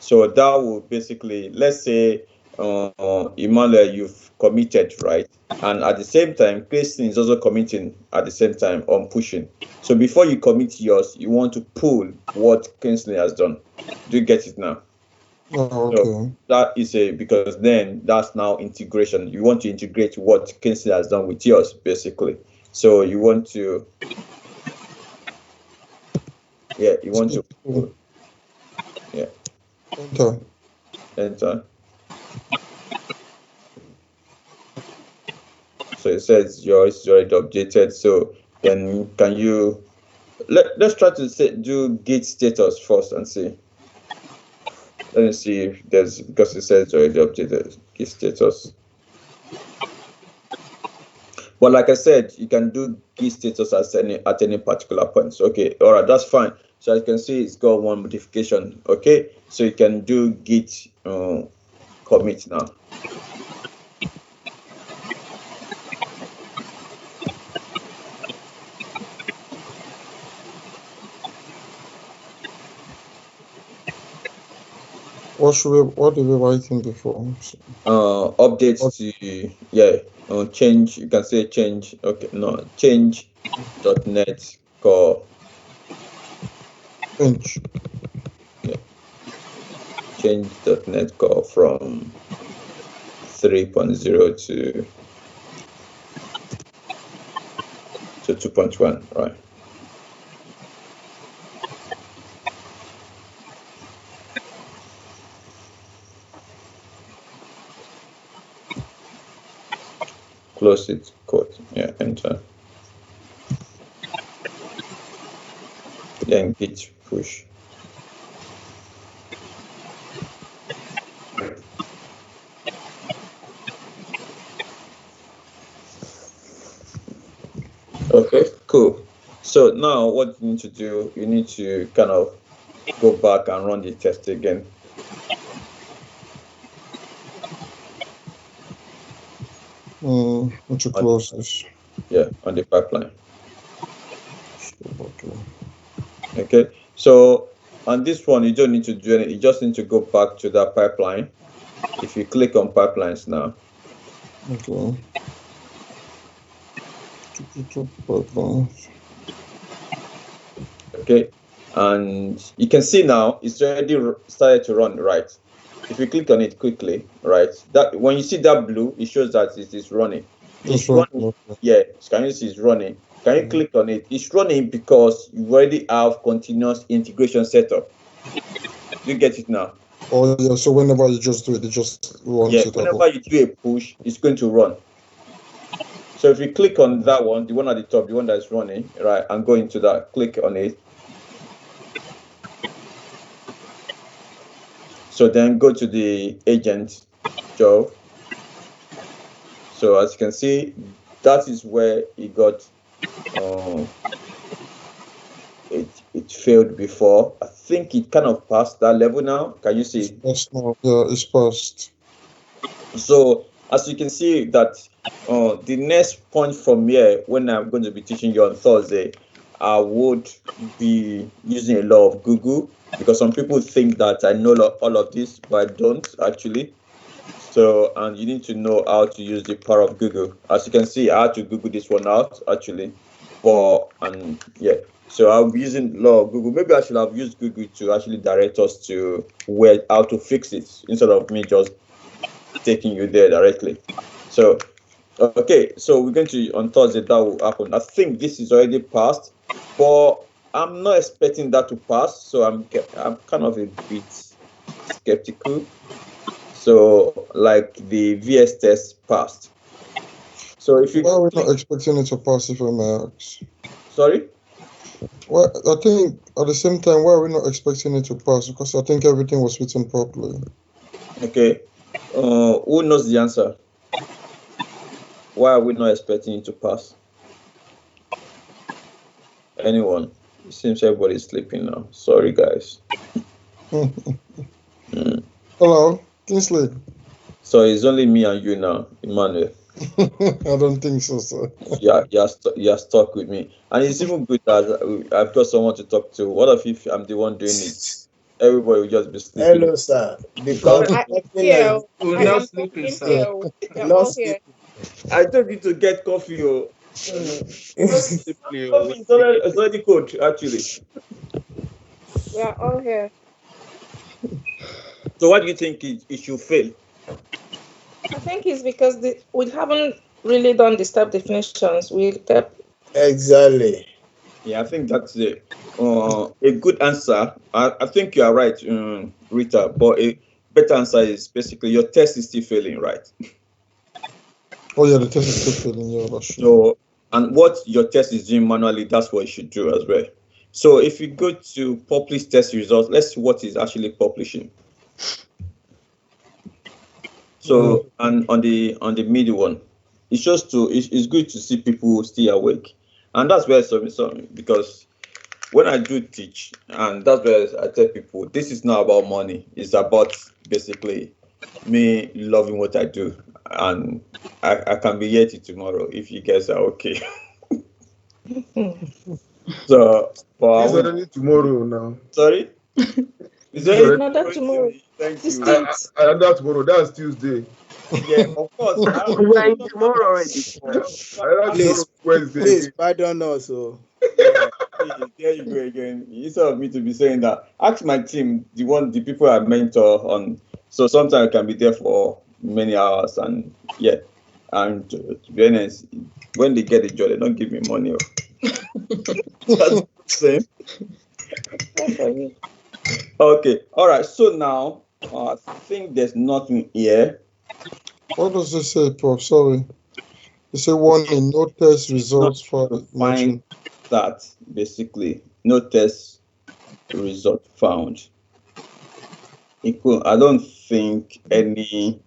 So that will basically, let's say, Emmanuel, you've committed, right? And at the same time, Christine is also committing at the same time on pushing. So before you commit yours, you want to pull what Kinsley has done. Do you get it now? Oh, okay. So that is because then that's now integration. You want to integrate what Kinsley has done with yours, basically. So you want to, yeah, you want to, yeah. Enter. So it says yours is already updated. So then can you, let's try to do git status first and see. Let me see if there's, because it says already updated, git status. But like I said, you can do git status at any particular point. So, okay, all right, that's fine. So as you can see, it's got one modification. Okay, so you can do git commit now. What did we write in before? Updates to, yeah, change, you can say change, okay, no, change.net core. Change. Yeah. Change.net core from 3.0 to 2.1, right? Close it, quote, yeah, enter. Then git push. Okay, cool. So now what you need to do, you need to kind of go back and run the test again. To close this. Yeah, on the pipeline. Okay. Okay, so On this one, you don't need to do anything. You just need to go back to that pipeline. If you click on pipelines now, Okay. Pipelines. okay, and you can see now it's already started to run, right? If you click on it quickly, right, that when you see that blue, it shows that it is running. It's This one. running. Okay. Yeah, can you see it's running? Can you click on it? It's running because you already have continuous integration setup. You get it now? Oh yeah. So whenever you just do it, it just runs Yeah, it up. whenever you do a push, it's going to run. So if you click on that one, the one at the top, the one that's running, right, and go into that, click on it. So then go to the agent job. So as you can see, that is where it got, it failed before. I think it kind of passed that level now. Can you see? It's now. Yeah, it's passed. So as you can see that the next point from here, when I'm going to be teaching you on Thursday, I would be using a lot of Google, because some people think that I know all of this, but I don't actually. So, and you need to know how to use the power of Google. As you can see, I had to Google this one out actually, and yeah. So I'll be using a lot of Google. Maybe I should have used Google to actually direct us to how to fix it, instead of me just taking you there directly. So, okay, so we're going to, on Thursday, that will happen. I think this is already passed, but I'm not expecting that to pass, so I'm kind of a bit skeptical. So, like the VS test passed. So if you Why are we not expecting it to pass, if I may ask? sorry, Well, I think at the same time, why are we not expecting it to pass? Because I think everything was written properly. okay, who knows the answer? Why are we not expecting it to pass? Anyone? It seems everybody's sleeping now. Sorry, guys. Hello, Kingsley. So it's only me and you now, Emmanuel. I don't think so, sir. You're stuck with me, and it's even good that I've got someone to talk to. What if I'm the one doing it? Everybody will just be sleeping. Hello, sir. Because Here, we're I not am sleeping, talking sir. here. They're Not all here. I don't need to get coffee. Oh, sleeping. coffee is already cold, actually. We are all here. So, what do you think it should fail? I think it's because we haven't really done the step definitions. We kept Exactly. Yeah, I think that's a good answer. I think you are right, Rita. But a better answer is basically your test is still failing, right? Oh yeah, the test is still failing. Yeah, that's true. So, and what your test is doing manually, that's what you should do as well. So, if you go to publish test results, let's see what is actually publishing. So, and on the middle one, it's just it's good to see people still awake, and that's where some because when I do teach, and that's where I tell people this is not about money. It's about basically me loving what I do, and I can be here till tomorrow if you guys are okay. So, but It's already tomorrow now. sorry, is there already another tomorrow. Thank you. 16th. Another tomorrow. That's Tuesday. Yeah, of course. We are in tomorrow already. Another Please, tomorrow Wednesday. please pardon us. So Yeah, there you go again. Instead of me to be saying that, ask my team, the people I mentor on. So sometimes I can be there for many hours, and yeah, and to be honest, when they get the job, they don't give me money. That's the same. Good for you. Okay, all right. So now I think there's nothing here. What does it say, Prof? Sorry. It say warning, no test results found. Find that basically no test result found. Equal. I don't think any.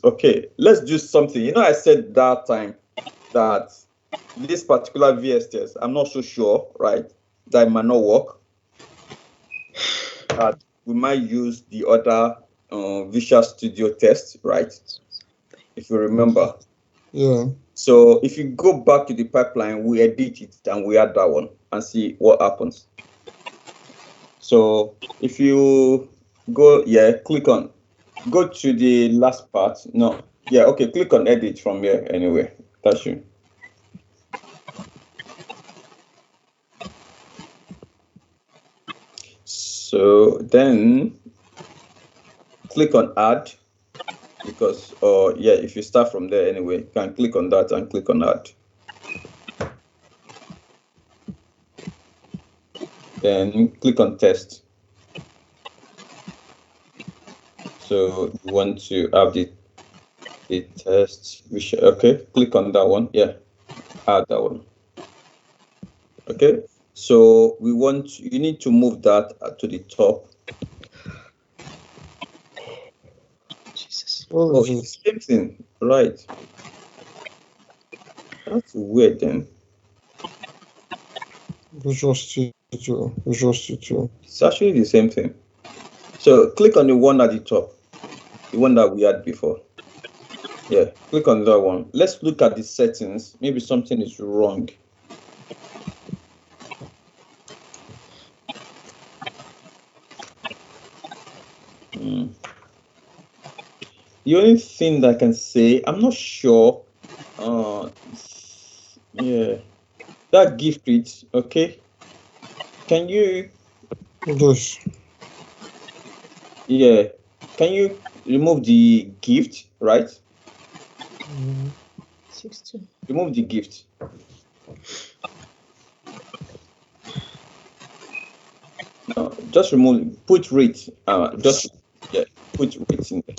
Okay, let's do something. You know, I said that time that this particular VS test, I'm not so sure, right, that it might not work. That we might use the other Visual Studio test, right? If you remember. Yeah. So if you go back to the pipeline, we edit it and we add that one and see what happens. So if you go, go to the last part. No, okay, click on edit from here anyway. That should. So then click on add, because if you start from there anyway, you can click on that and click on add. Then click on test. So you want to have the test. Okay, click on that one. Yeah, add that one. Okay, so you need to move that to the top. Jesus. Oh, it's the same thing, right? That's weird then. Visual Studio. It's actually the same thing. So click on the one at the top, the one that we had before. Yeah, click on that one. Let's look at the settings. Maybe something is wrong. The only thing that I can say, I'm not sure. Yeah, that gift reads okay. Can you? Yes. Yeah, can you remove the gift? Right. 60. Remove the gift. No, just remove. Put rate. Put rate in there.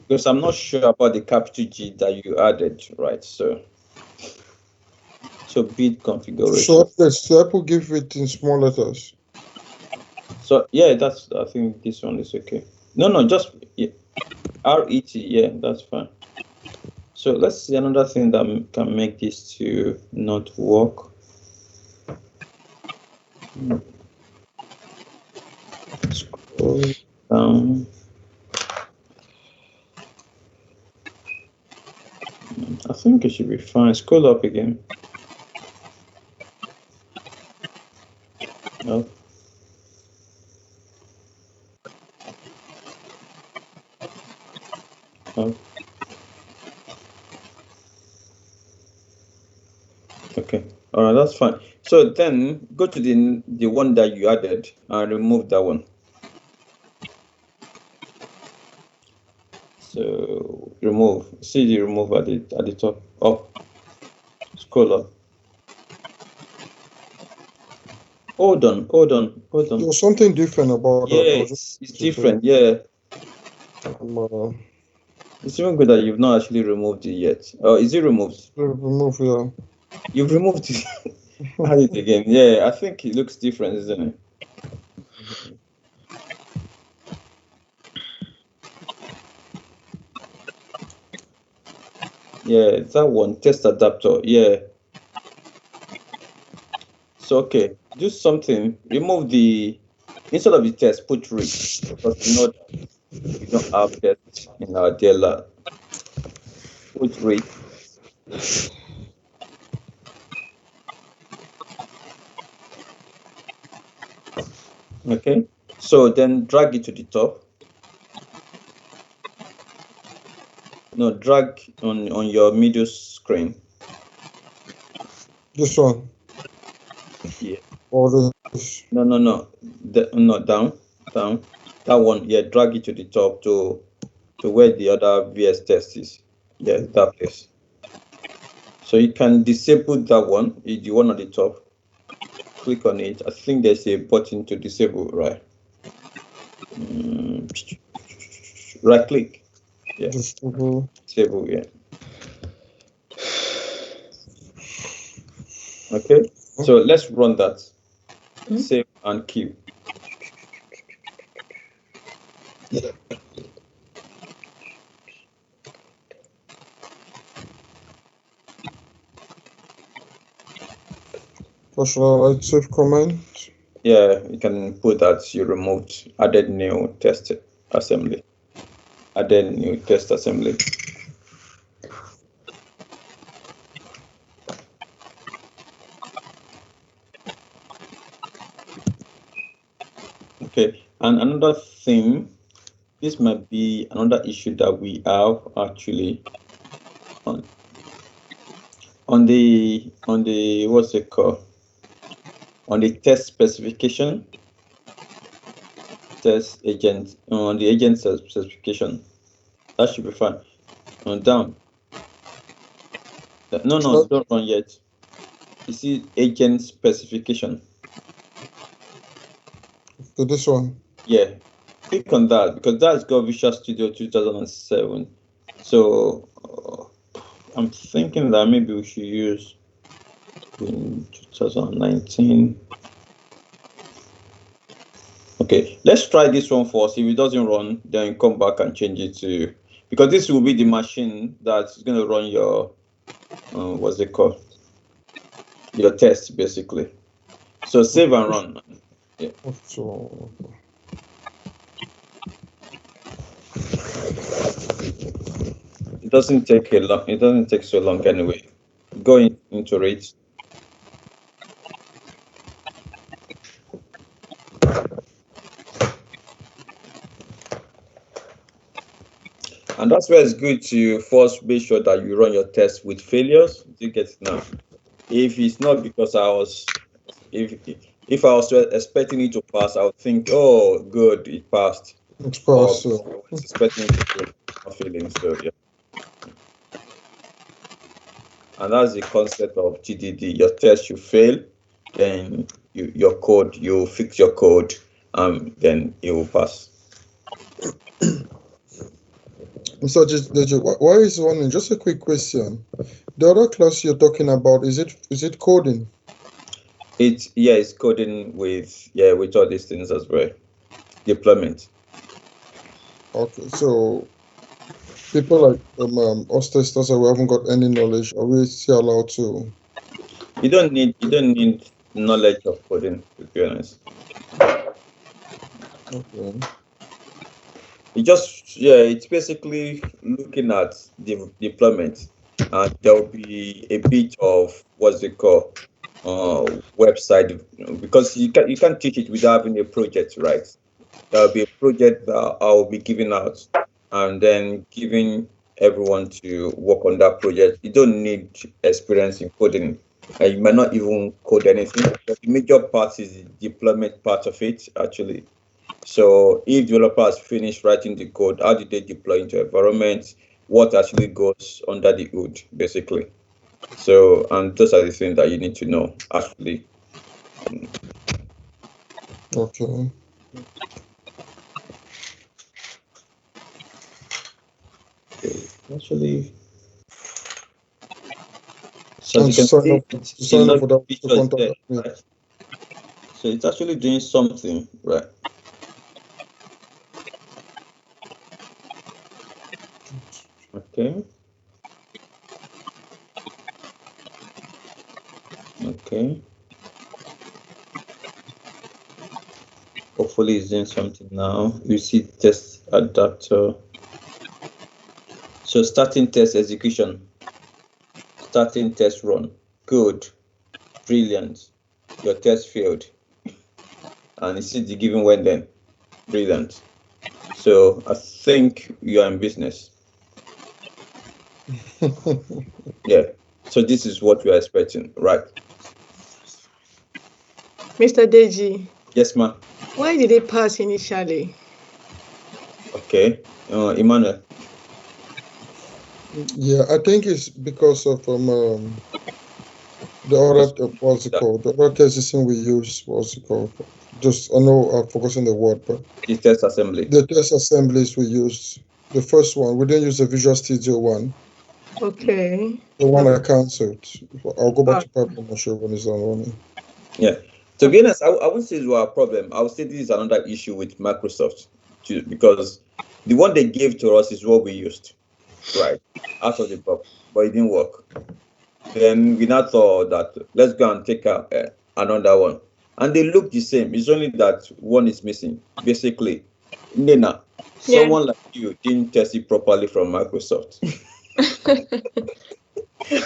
Because I'm not sure about the capital G that you added, right? So bid configuration. So Apple give it in small letters. So yeah, I think this one is okay. No, just RET. Yeah, that's fine. So let's see another thing that can make this to not work. Scroll down. I think it should be fine. Scroll up again. No. Oh. Okay. All right, that's fine. So then go to the one that you added and remove that one. So remove. See the remove at the top. Up. Scroll up. Hold on. There's something different about that. Yeah, it's different. Yeah. It's even good that you've not actually removed it yet. Oh, is it removed? Remove, yeah. You've removed it. Add it again. Yeah, I think it looks different, isn't it? Yeah, that one, test adapter. Yeah. So okay, do something. Remove instead of the test, put rate, because we don't have test in our DLR. Put rate. Okay. So then drag it to the top. No, drag on your middle screen. This one. Yeah. Or this. No. No, down. That one. Yeah, drag it to the top to where the other VS test is. Yeah, that place. So you can disable that one. The one at the top. Click on it. I think there's a button to disable, right? Right click. Yeah. Disable. Yeah. Okay. So let's run that. Save and keep. Shall I save comment? Yeah, you can put that you removed added new test assembly. Added new test assembly. Okay, and another thing, this might be another issue that we have actually on the what's it called? On the test specification, test agent on the agent specification. That should be fine. Down. No, don't run yet. You see agent specification. Okay, this one. Yeah, click on that because that's got Visual Studio 2007. So I'm thinking that maybe we should use in 2019. Okay, let's try this one first. If it doesn't run, then come back and change it to, because this will be the machine that's going to run your what's it called, your test basically. So save and run. Yeah. So, It doesn't take so long anyway. Go into it. And that's where it's good to first make sure that you run your test with failures. You get it now. If it's not because if I was expecting it to pass, I would think, oh, good, it passed. it's passed. I was expecting it to fail, not failing. So yeah. And that's the concept of TDD. Your test you fail, then you fix your code, then it will pass. Mr. Deji, why is running? Just a quick question. The other class you're talking about, is it coding? It's coding with all these things as well. Deployment. Okay, so people like us testers who haven't got any knowledge, are we still allowed to? You don't need knowledge of coding, to be honest. Okay. It's basically looking at the deployment, and there will be a bit of what's it called, website, because you can't teach it without having a project, right? There will be a project that I will be giving out, and then giving everyone to work on that project. You don't need experience in coding. You might not even code anything, but the major part is the deployment part of it, actually. So if developers finish writing the code, how do they deploy into environment? What actually goes under the hood, basically? So, and those are the things that you need to know, actually. Okay. Actually, so And you can sign up for that features contact there, me. right? So it's actually doing something, right? Okay. Okay. Hopefully it's doing something now. You see test adapter. So starting test execution. Starting test run. Good. Brilliant. Your test failed. And you see the given when then. Brilliant. So I think you are in business. Yeah. So this is what we are expecting, right? Mr. Deji. Yes, ma'am. Why did it pass initially? Okay. Emmanuel. Yeah, I think it's because of the other what's it called? The other test system we use, what's it called? Just I know I'm forgetting the word, but The test assembly. the test assemblies we used. The first one, we didn't use the Visual Studio one. Okay. The one I cancelled. I'll go back to Pablo and show when it's done running. Yeah. To be honest, I wouldn't say it was a problem. I would say this is another issue with Microsoft too, because the one they gave to us is what we used, right, out of the box, but it didn't work. Then we now thought that let's go and take another one, and they look the same. It's only that one is missing. Basically, Nena, someone like you didn't test it properly from Microsoft.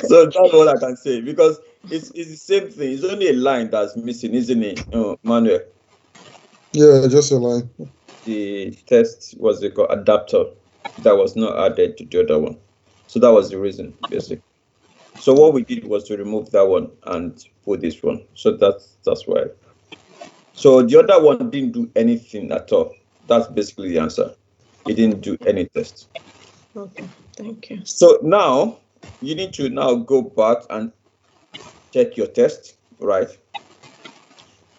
So that's all I can say, because it's the same thing. It's only a line that's missing, isn't it, Manuel? Yeah, just a line. The test was the adapter that was not added to the other one. So that was the reason, basically. So what we did was to remove that one and put this one. So that's why. So the other one didn't do anything at all. That's basically the answer. It didn't do any test. Okay, thank you. So now you need to now go back and check your test, right?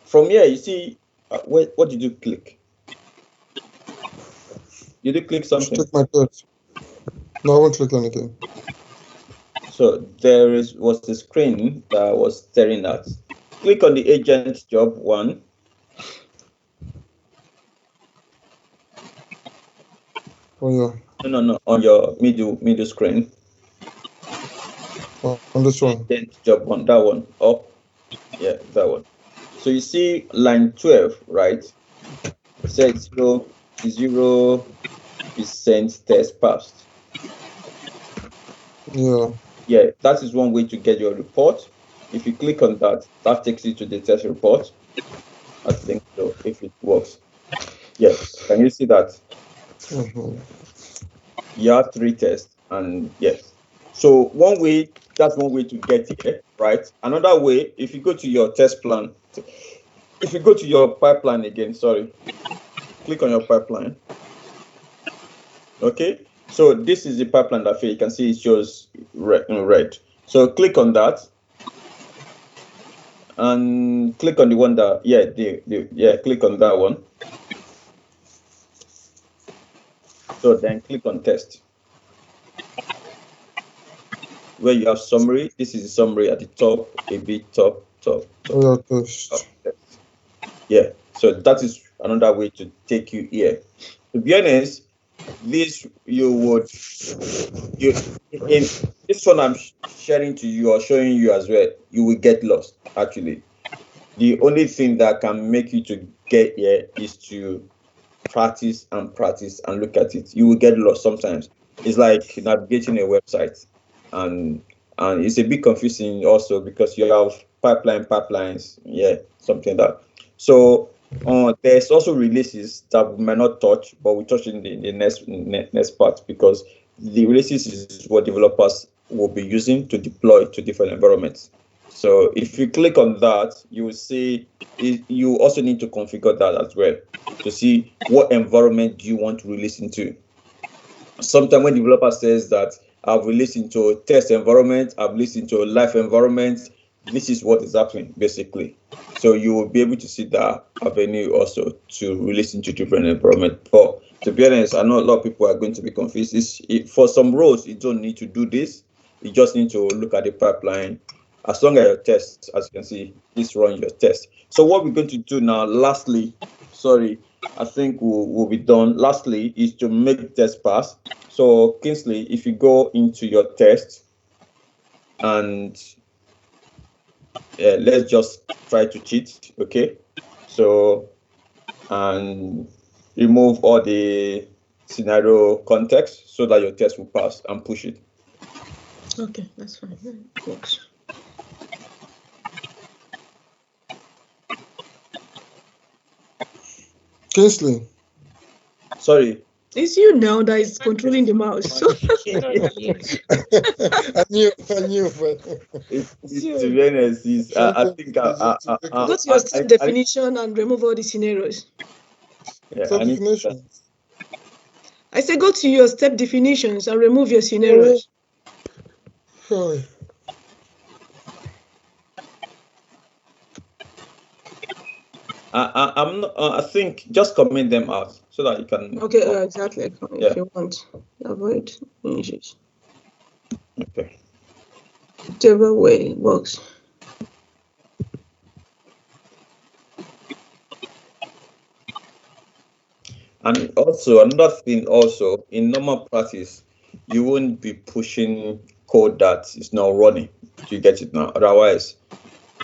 From here, you see, what did you click? Did you click something? Check my test. No, I won't click anything. So there was a screen that was staring at. Click on the agent job 1. Oh yeah. No, on your middle screen. On this one. Agent job 1, that one. Up. Yeah, that one. So you see line 12, right? It says 0% test passed. Yeah. Yeah, that is one way to get your report. If you click on that, that takes you to the test report. I think so, if it works. Yes, can you see that? Mm-hmm. You have 3 tests, and yes. So that's one way to get here, right? Another way, if you go to your test plan, if you go to your pipeline again, sorry, click on your pipeline. Okay, so this is the pipeline that you can see it shows red. So click on that and click on the one that, click on that one. So then click on test. Where you have summary, this is the summary at the top, a bit top. Oh yeah, test. Yeah, so that is another way to take you here. To be honest, this in this one I'm sharing to you or showing you as well, you will get lost actually. The only thing that can make you to get here is to practice and look at it. You will get lost sometimes. It's like navigating a website, and it's a bit confusing also because you have pipelines, something like that. So there's also releases that we might not touch, but we touch in the next part, because the releases is what developers will be using to deploy to different environments. So if you click on that, you will see you also need to configure that as well to see what environment do you want to release into. Sometimes when developer says that I've released into a test environment, I've released into a live environment, this is what is happening basically. So you will be able to see that avenue also to release into different environment. But to be honest, I know a lot of people are going to be confused. For some roles, you don't need to do this. You just need to look at the pipeline. As long as your tests, as you can see, this run your test. So what we're going to do now, lastly, sorry, I think we'll be done. Lastly, is to make the test pass. So Kingsley, if you go into your test and let's just try to cheat, okay? So, and remove all the scenario context so that your test will pass, and push it. Okay, that's fine. It works. Kingsley. Sorry. It's you now that is controlling the mouse. So I knew. To be honest, I think go to your step definition and remove all the scenarios. Step definition. I said go to your step definitions and remove your scenarios. Sorry. I'm not, I think just comment them out so that you can. Okay, exactly. If you want, avoid changes. Okay. Whichever way works. And also another thing, also in normal practice, you won't be pushing code that is not running. Do you get it now? Otherwise,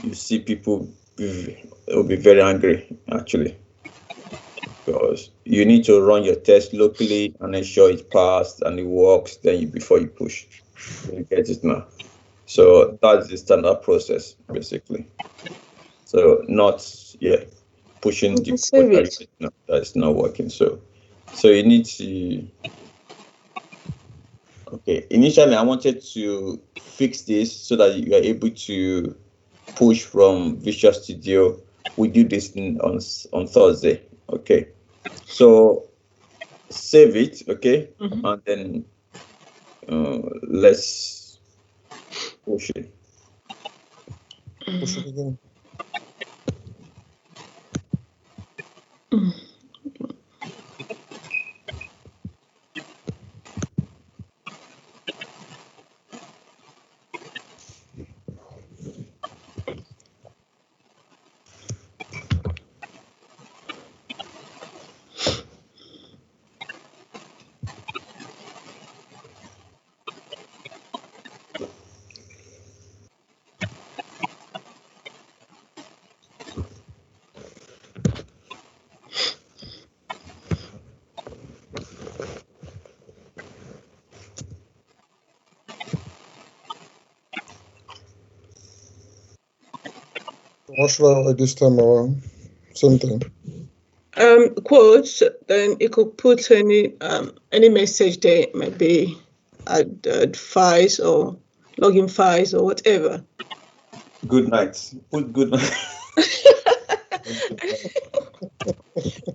you see people will be very angry actually, because you need to run your test locally and ensure it passed and it works. Then before you push, you get it now. So that's the standard process basically. So pushing the Let's code save it. that's not working. So you need to. Okay. Initially, I wanted to fix this so that you are able to push from Visual Studio. We do this on Thursday. Okay. So save it. Okay, and then let's push it. Push it again. What should I write this time around? Same thing. Quotes. Then you could put any message there. It might be add files or login files or whatever. Good night. Put good night.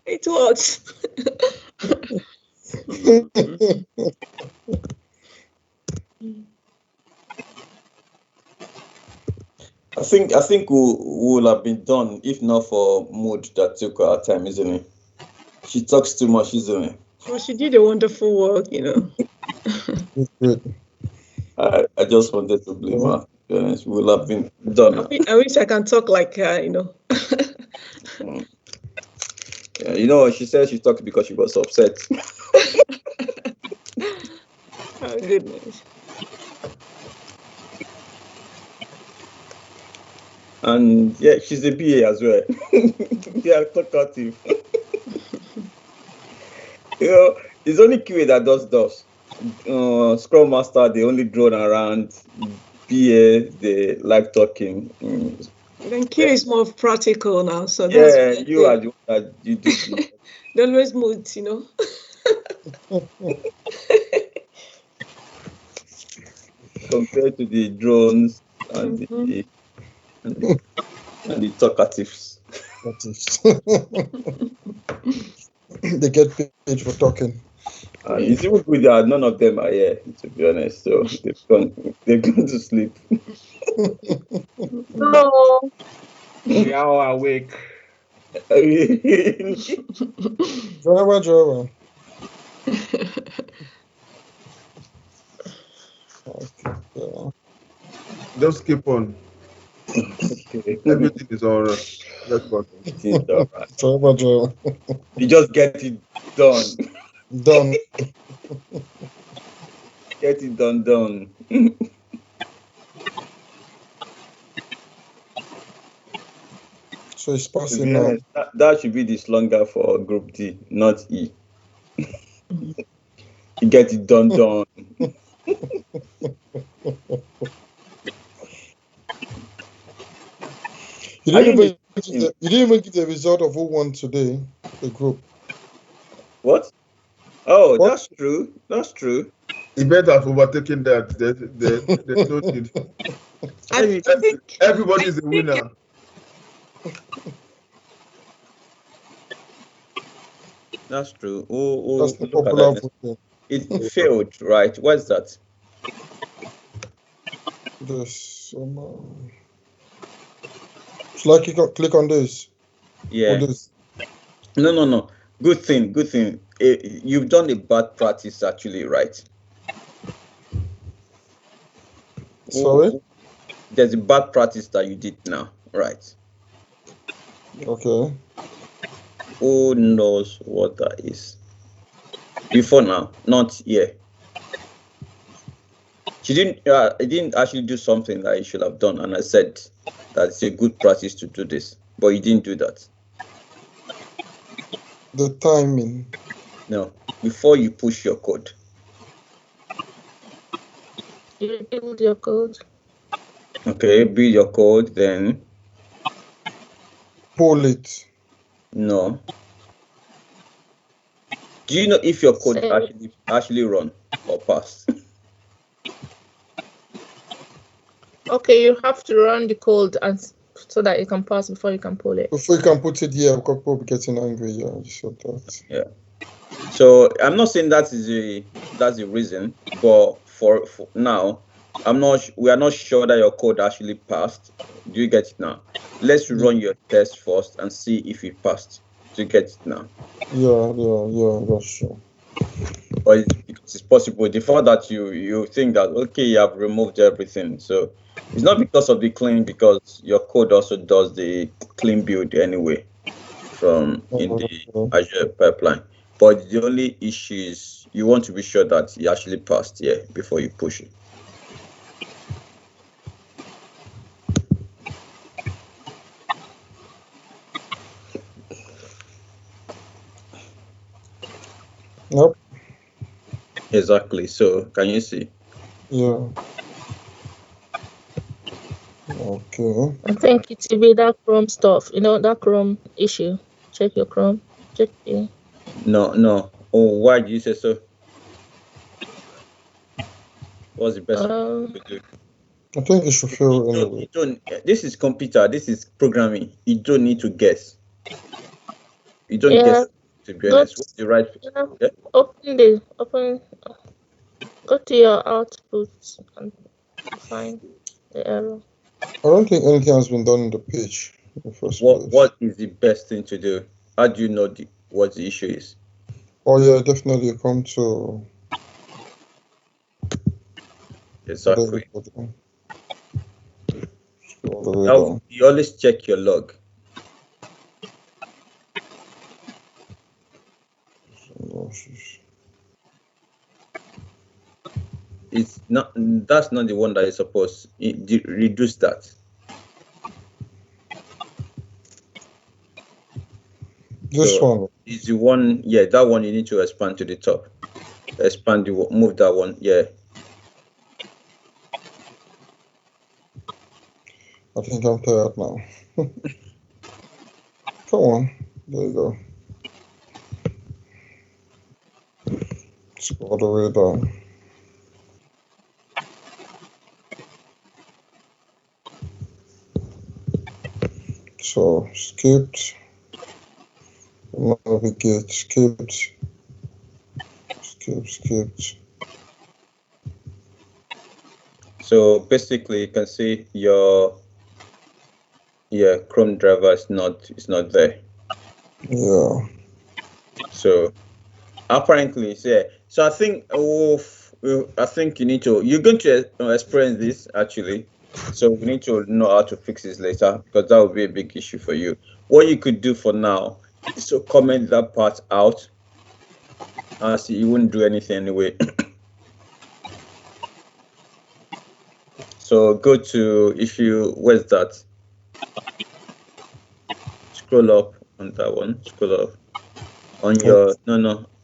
It works. I think we will have been done if not for Mood that took our time, isn't it? She talks too much, isn't it? Well, she did a wonderful work, Great. I just wanted to blame her. To be honest, we will have been done. I wish I can talk like her, Yeah, she said she talked because she was upset. Oh, goodness. And yeah, she's a BA as well. Yeah, talkative. It's only QA that does those. Scrum Master, they only drone around. BA, they like talking. Then Q is more practical now, so Yeah, you are the one that you do. They always mood, Compared to the drones and the talkatives. They get paid for talking. And it's even good that none of them are here, to be honest. So they've gone to sleep. No. We are all awake. Driver. Okay. Just keep on. Okay. Everything is all right. That's what. It's all right. Driver. You just get it done. Done. Get it done. So it's passing now. That should be the slogan for Group D, not E. You get it done. You didn't even give the result of who won today, the group. What? Oh, What? That's true. That's true. Event have overtaken that. There's no need. I think Everybody is a winner. That's true. That's the Look at popular that. voting. It failed, right? What's that? This. Should I click on this? Yeah. Or this? No. Good thing. You've done a bad practice, actually, right? Sorry? There's a bad practice that you did now, right? Okay. Who knows what that is? Before now, not here. She didn't actually do something that you should have done, and I said that it's a good practice to do this, but you didn't do that. The timing. No, before you push your code. You build your code. Okay, build your code, then Pull it. No. Do you know if your code So- actually run or pass? Okay, you have to run the code and so that you can pass before you can pull it. Before you can put it here, because people be getting angry. Yeah, you said that. So I'm not saying that's the reason, but for now, we are not sure that your code actually passed. Do you get it now? Let's run your test first and see if it passed. Do you get it now? Yeah, that's true. Or because it's possible the fact that you think that okay, you have removed everything, so it's not because of the clean, because your code also does the clean build anyway from in the Azure pipeline. But the only issue is you want to be sure that you actually passed here before you push it. Nope. Exactly. So can you see? Yeah. Okay. I think it will be that Chrome stuff, that Chrome issue. Check your Chrome. Check the. No. Oh, why do you say so? What's the best to do? I think it should fail anyway. This is computer. This is programming. You don't need to guess. You don't Yeah, guess. To be honest, what's the right? Yeah? Go to your output and find the error. I don't think anything has been done in the page in the first place. What is the best thing to do? How do you know what the issue is? Oh yeah, definitely come to. Exactly. All the way down. You always check your log. It's not. That's not the one that is supposed. Reduce that. This one is the one. Yeah, that one you need to expand to the top. Move that one. Yeah. I think I'm tired now. Come on. There you go. Let's go all the way down. So skipped. Navigate. Skipped. Skipped. So basically, you can see your Chrome driver is not there. Yeah. So apparently, yeah. So I think you're going to experience this actually. So we need to know how to fix this later, because that would be a big issue for you. What you could do for now is to comment that part out. As you wouldn't do anything anyway. So go to where's that? Scroll up on that one. Scroll up on your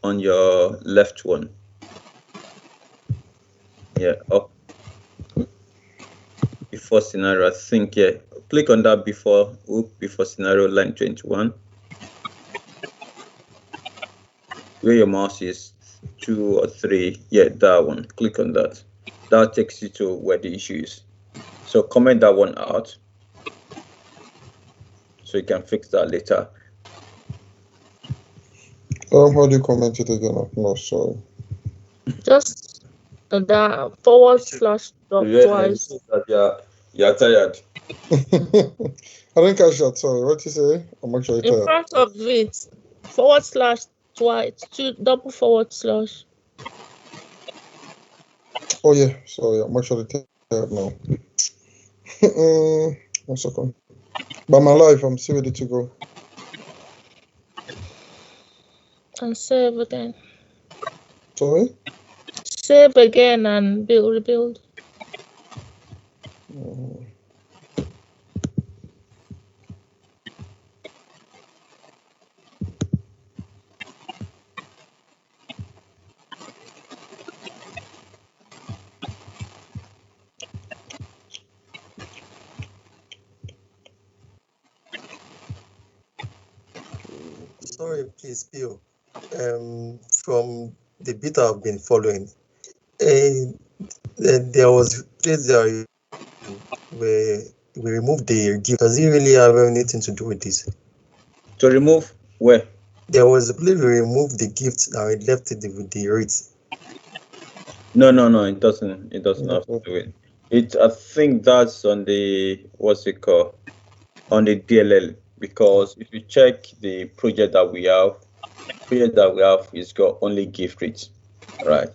on your left one. Yeah, up. Before scenario, I think, yeah. Click on that before scenario, line 21. Where your mouse is, 2 or 3. Yeah, that one. Click on that. That takes you to where the issue is. So comment that one out, so you can fix that later. How do you comment it again? No, sorry. Just that / twice. You're tired. I didn't catch that. Sorry. What you say? I'm actually In tired. front of it, / twice, 2 double /. Oh yeah. Sorry. I'm actually tired now. 1 second. But my life, I'm still ready to go. And save again. Sorry? Save again and rebuild. Sorry, please, Bill. From the bit I've been following, there was a place there where we removed the gift. Does it really have anything to do with this? To remove where? There was a place we removed the gift and we left it with the rates. No, it doesn't. It doesn't have to do it. I think that's on the what's it called? On the DLL, because if you check the project that we have, it's got only gift rates, right?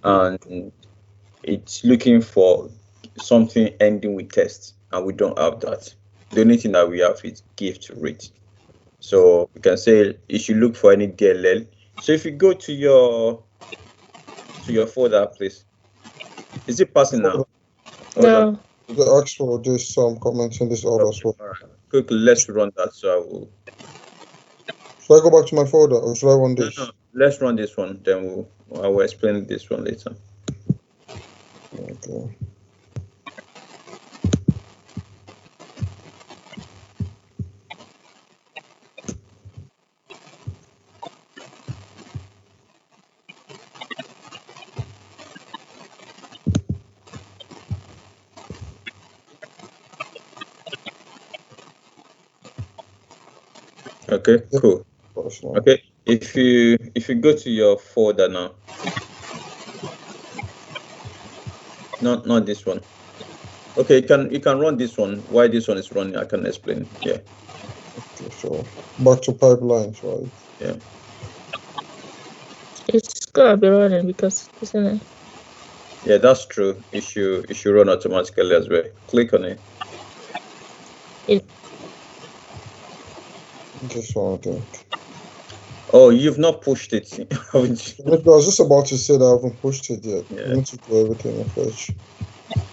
And it's looking for something ending with test, and we don't have that. The only thing that we have is gift rate. So we can say you should look for any DLL. So if you go to your folder, please. Is it passing now? No. They asked for this comments in this order as well. All right. Quickly, let's run that. So I will. Should I go back to my folder or should I run this? No. Let's run this one. Then I will explain this one later. Okay. Okay, cool. Okay, if you go to your folder now, not this one. Okay, you can run this one. Why this one is running, I can explain. Yeah. Okay, so back to pipelines, right? Yeah. It's gonna be running because, isn't it? Yeah, that's true. It should run automatically as well. Click on it. This one, I think. Oh, you've not pushed it, haven't you? I was just about to say that I haven't pushed it yet. Yeah. I need to do everything in Fetch.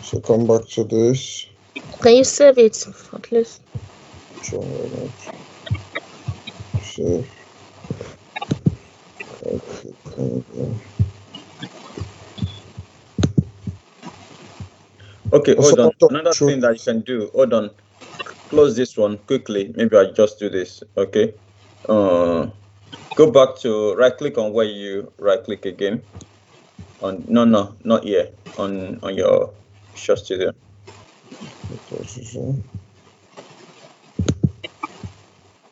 So come back to this. Can you save it at least? Sure, why not? Save. Okay, hold on. Also, Another thing that you can do, hold on. Close this one quickly. Maybe I just do this. Okay. Go back to right click on where you right click again. On no, not here. On your Visual Studio.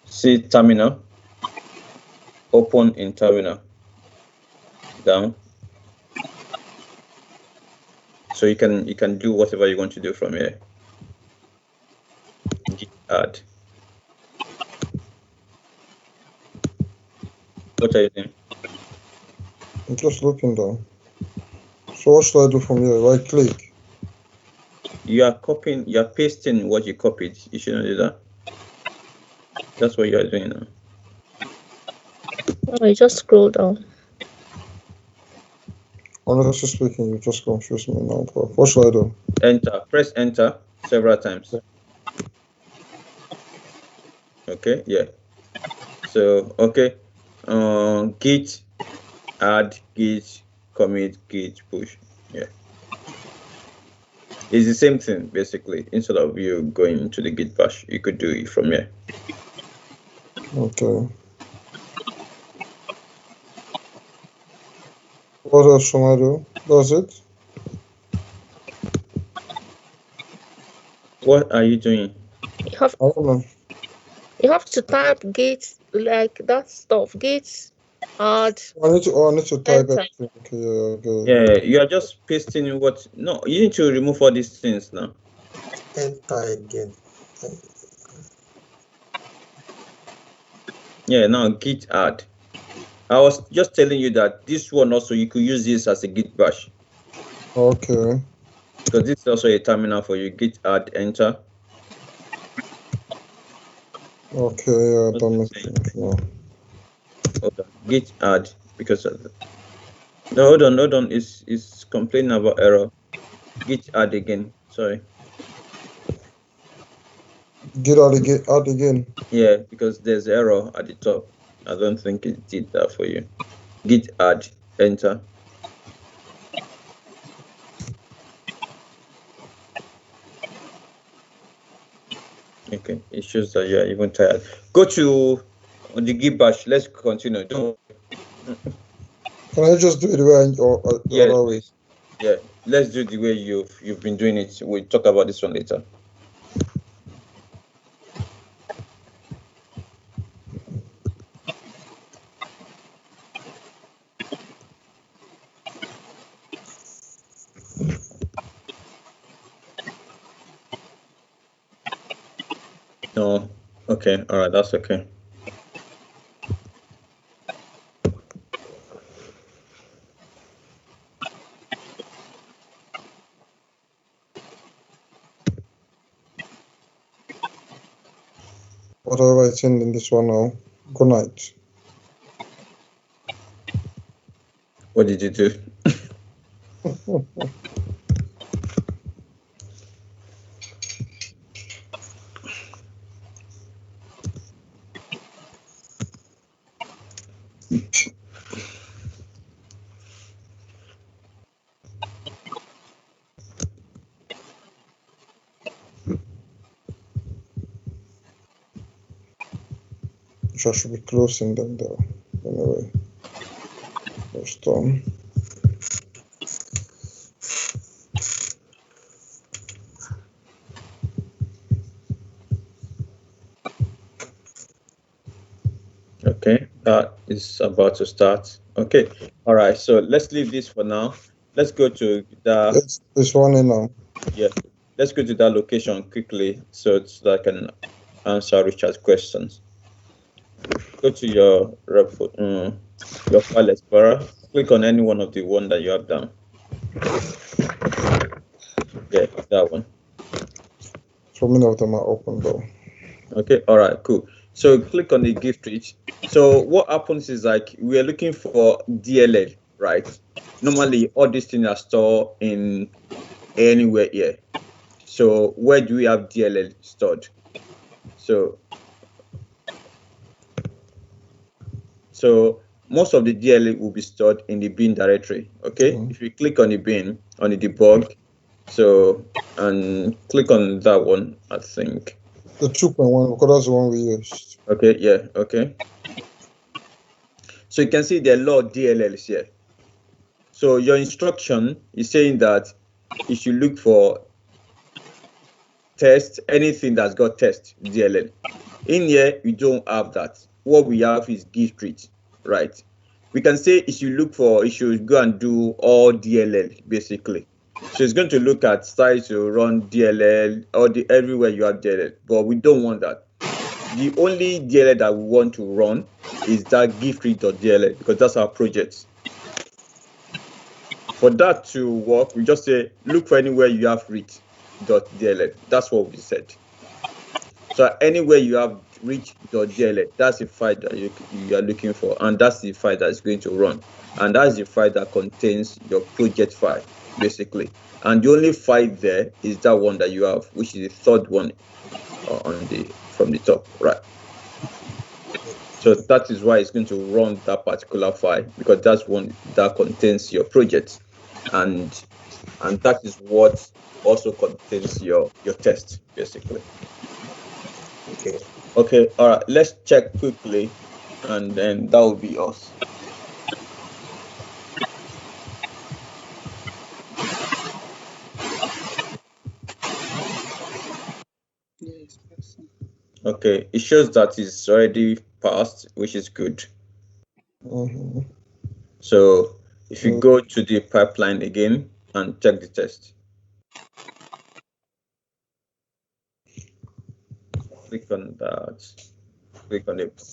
See terminal. Open in terminal. Down. So you can do whatever you want to do from here. Git add. What are you doing? I'm just looking down. So what should I do from here? Right click. You are copying, you are pasting what you copied. You shouldn't do that. That's what you are doing now. Oh, you just scroll down. Honestly speaking, you just confuse me now, bro. What should I do? Enter. Press enter several times. Okay, yeah. So okay. Git add, git commit, git push. Yeah. It's the same thing basically. Instead of you going into the git bash, you could do it from here. Okay. What else should I do? That's it? What are you doing? You have I don't know. you have to type git like that stuff. Git add. I need to type Enter. everything. Okay, yeah, okay. Yeah, you are just pasting what. No, you need to remove all these things now. Enter again. Yeah, now git add. I was just telling you that this one also you could use this as a git bash. Okay. Because this is also a terminal for you. Git add, enter. Okay, yeah, that makes sense. Yeah. Hold on. Git add because of the... No, hold on. It's complaining about error. Git add again. Sorry. Git add again. Yeah, because there's error at the top. I don't think it did that for you. Git add, enter. Okay, it shows that you're even tired. Go to on the give bash. Let's continue. Don't. Can I just do it the way Yeah, other way? please. Yeah, let's do the way you've been doing it. We'll talk about this one later. No, okay, all right, that's okay. What am I writing in this one now? Good night. What did you do? I should be closing them though. Anyway, that's done. Okay, that is about to start. Okay, all right, so let's leave this for now. Let's go to the Yes, this one in now. yeah. Let's go to that location quickly so that I can answer Richard's questions. Go to your file explorer. Click on any one of the one that you have down. Yeah, that one. So many of them are open though. Okay, all right, cool. So click on the gift reach. So what happens is like we are looking for DLL, right? Normally all these things are stored in anywhere here. So where do we have DLL stored? So most of the DLL will be stored in the bin directory. Okay, if you click on the bin on the debug, so and click on that one, I think. The 2.1, because that's the one we used. Okay, yeah, okay. So you can see there are a lot of DLLs here. So your instruction is saying that you should look for test, anything that's got test DLL. In here, we don't have that. What we have is gift reach, right? We can say it should look for, it should go and do all DLL basically. So it's going to look at sites to run DLL or everywhere you have DLL, but we don't want that. The only DLL that we want to run is that gift reach.dll because that's our project. For that to work, we just say look for anywhere you have reach.dll. That's what we said. So anywhere you have reach.dll, that's the file that you are looking for, and that's the file that is going to run, and that's the file that contains your project file basically. And the only file there is that one that you have, which is the third one from the top, right? So that is why it's going to run that particular file, because that's one that contains your project, and that is what also contains your test basically. Okay, all right, let's check quickly, and then that will be us. Okay, it shows that it's already passed, which is good. So if you go to the pipeline again and check the test, click on that, click on it,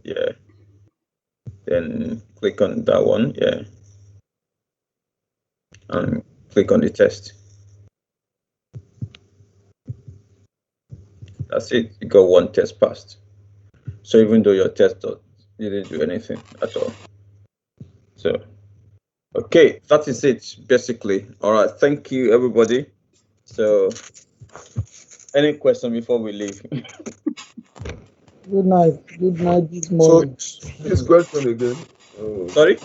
yeah, then click on that one, yeah, and click on the test. That's it, you got one test passed. So even though your test didn't do anything at all. So, okay, that is it basically. All right, thank you everybody. So, any question before we leave? Good night. Good night this morning. So, this question again. Sorry?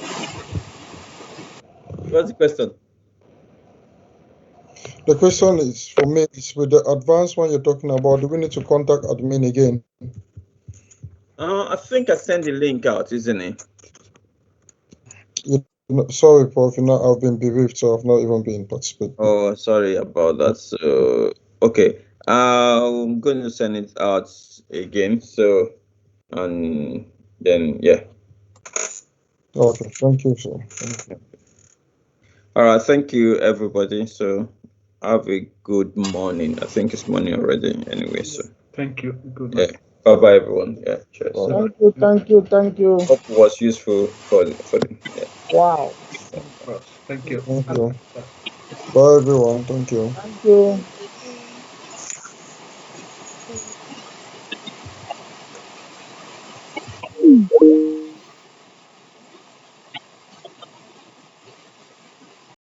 What's the question? The question is for me is with the advanced one you're talking about, do we need to contact admin again? I think I sent the link out, isn't it? Sorry, Prof. I've been bereaved, so I've not even been participating. Oh, sorry about that. So, okay. I'm going to send it out again. So, and then, yeah. Okay, thank you, sir. Thank you. All right. Thank you, everybody. So, have a good morning. I think it's morning already anyway. So, Thank you. Good yeah. Bye-bye, everyone. Yeah, cheers. Bye. Thank you, thank you, thank you. Hope it was useful for the yeah. Wow. Thank you. Thank you. Bye, everyone. Thank you. Thank you.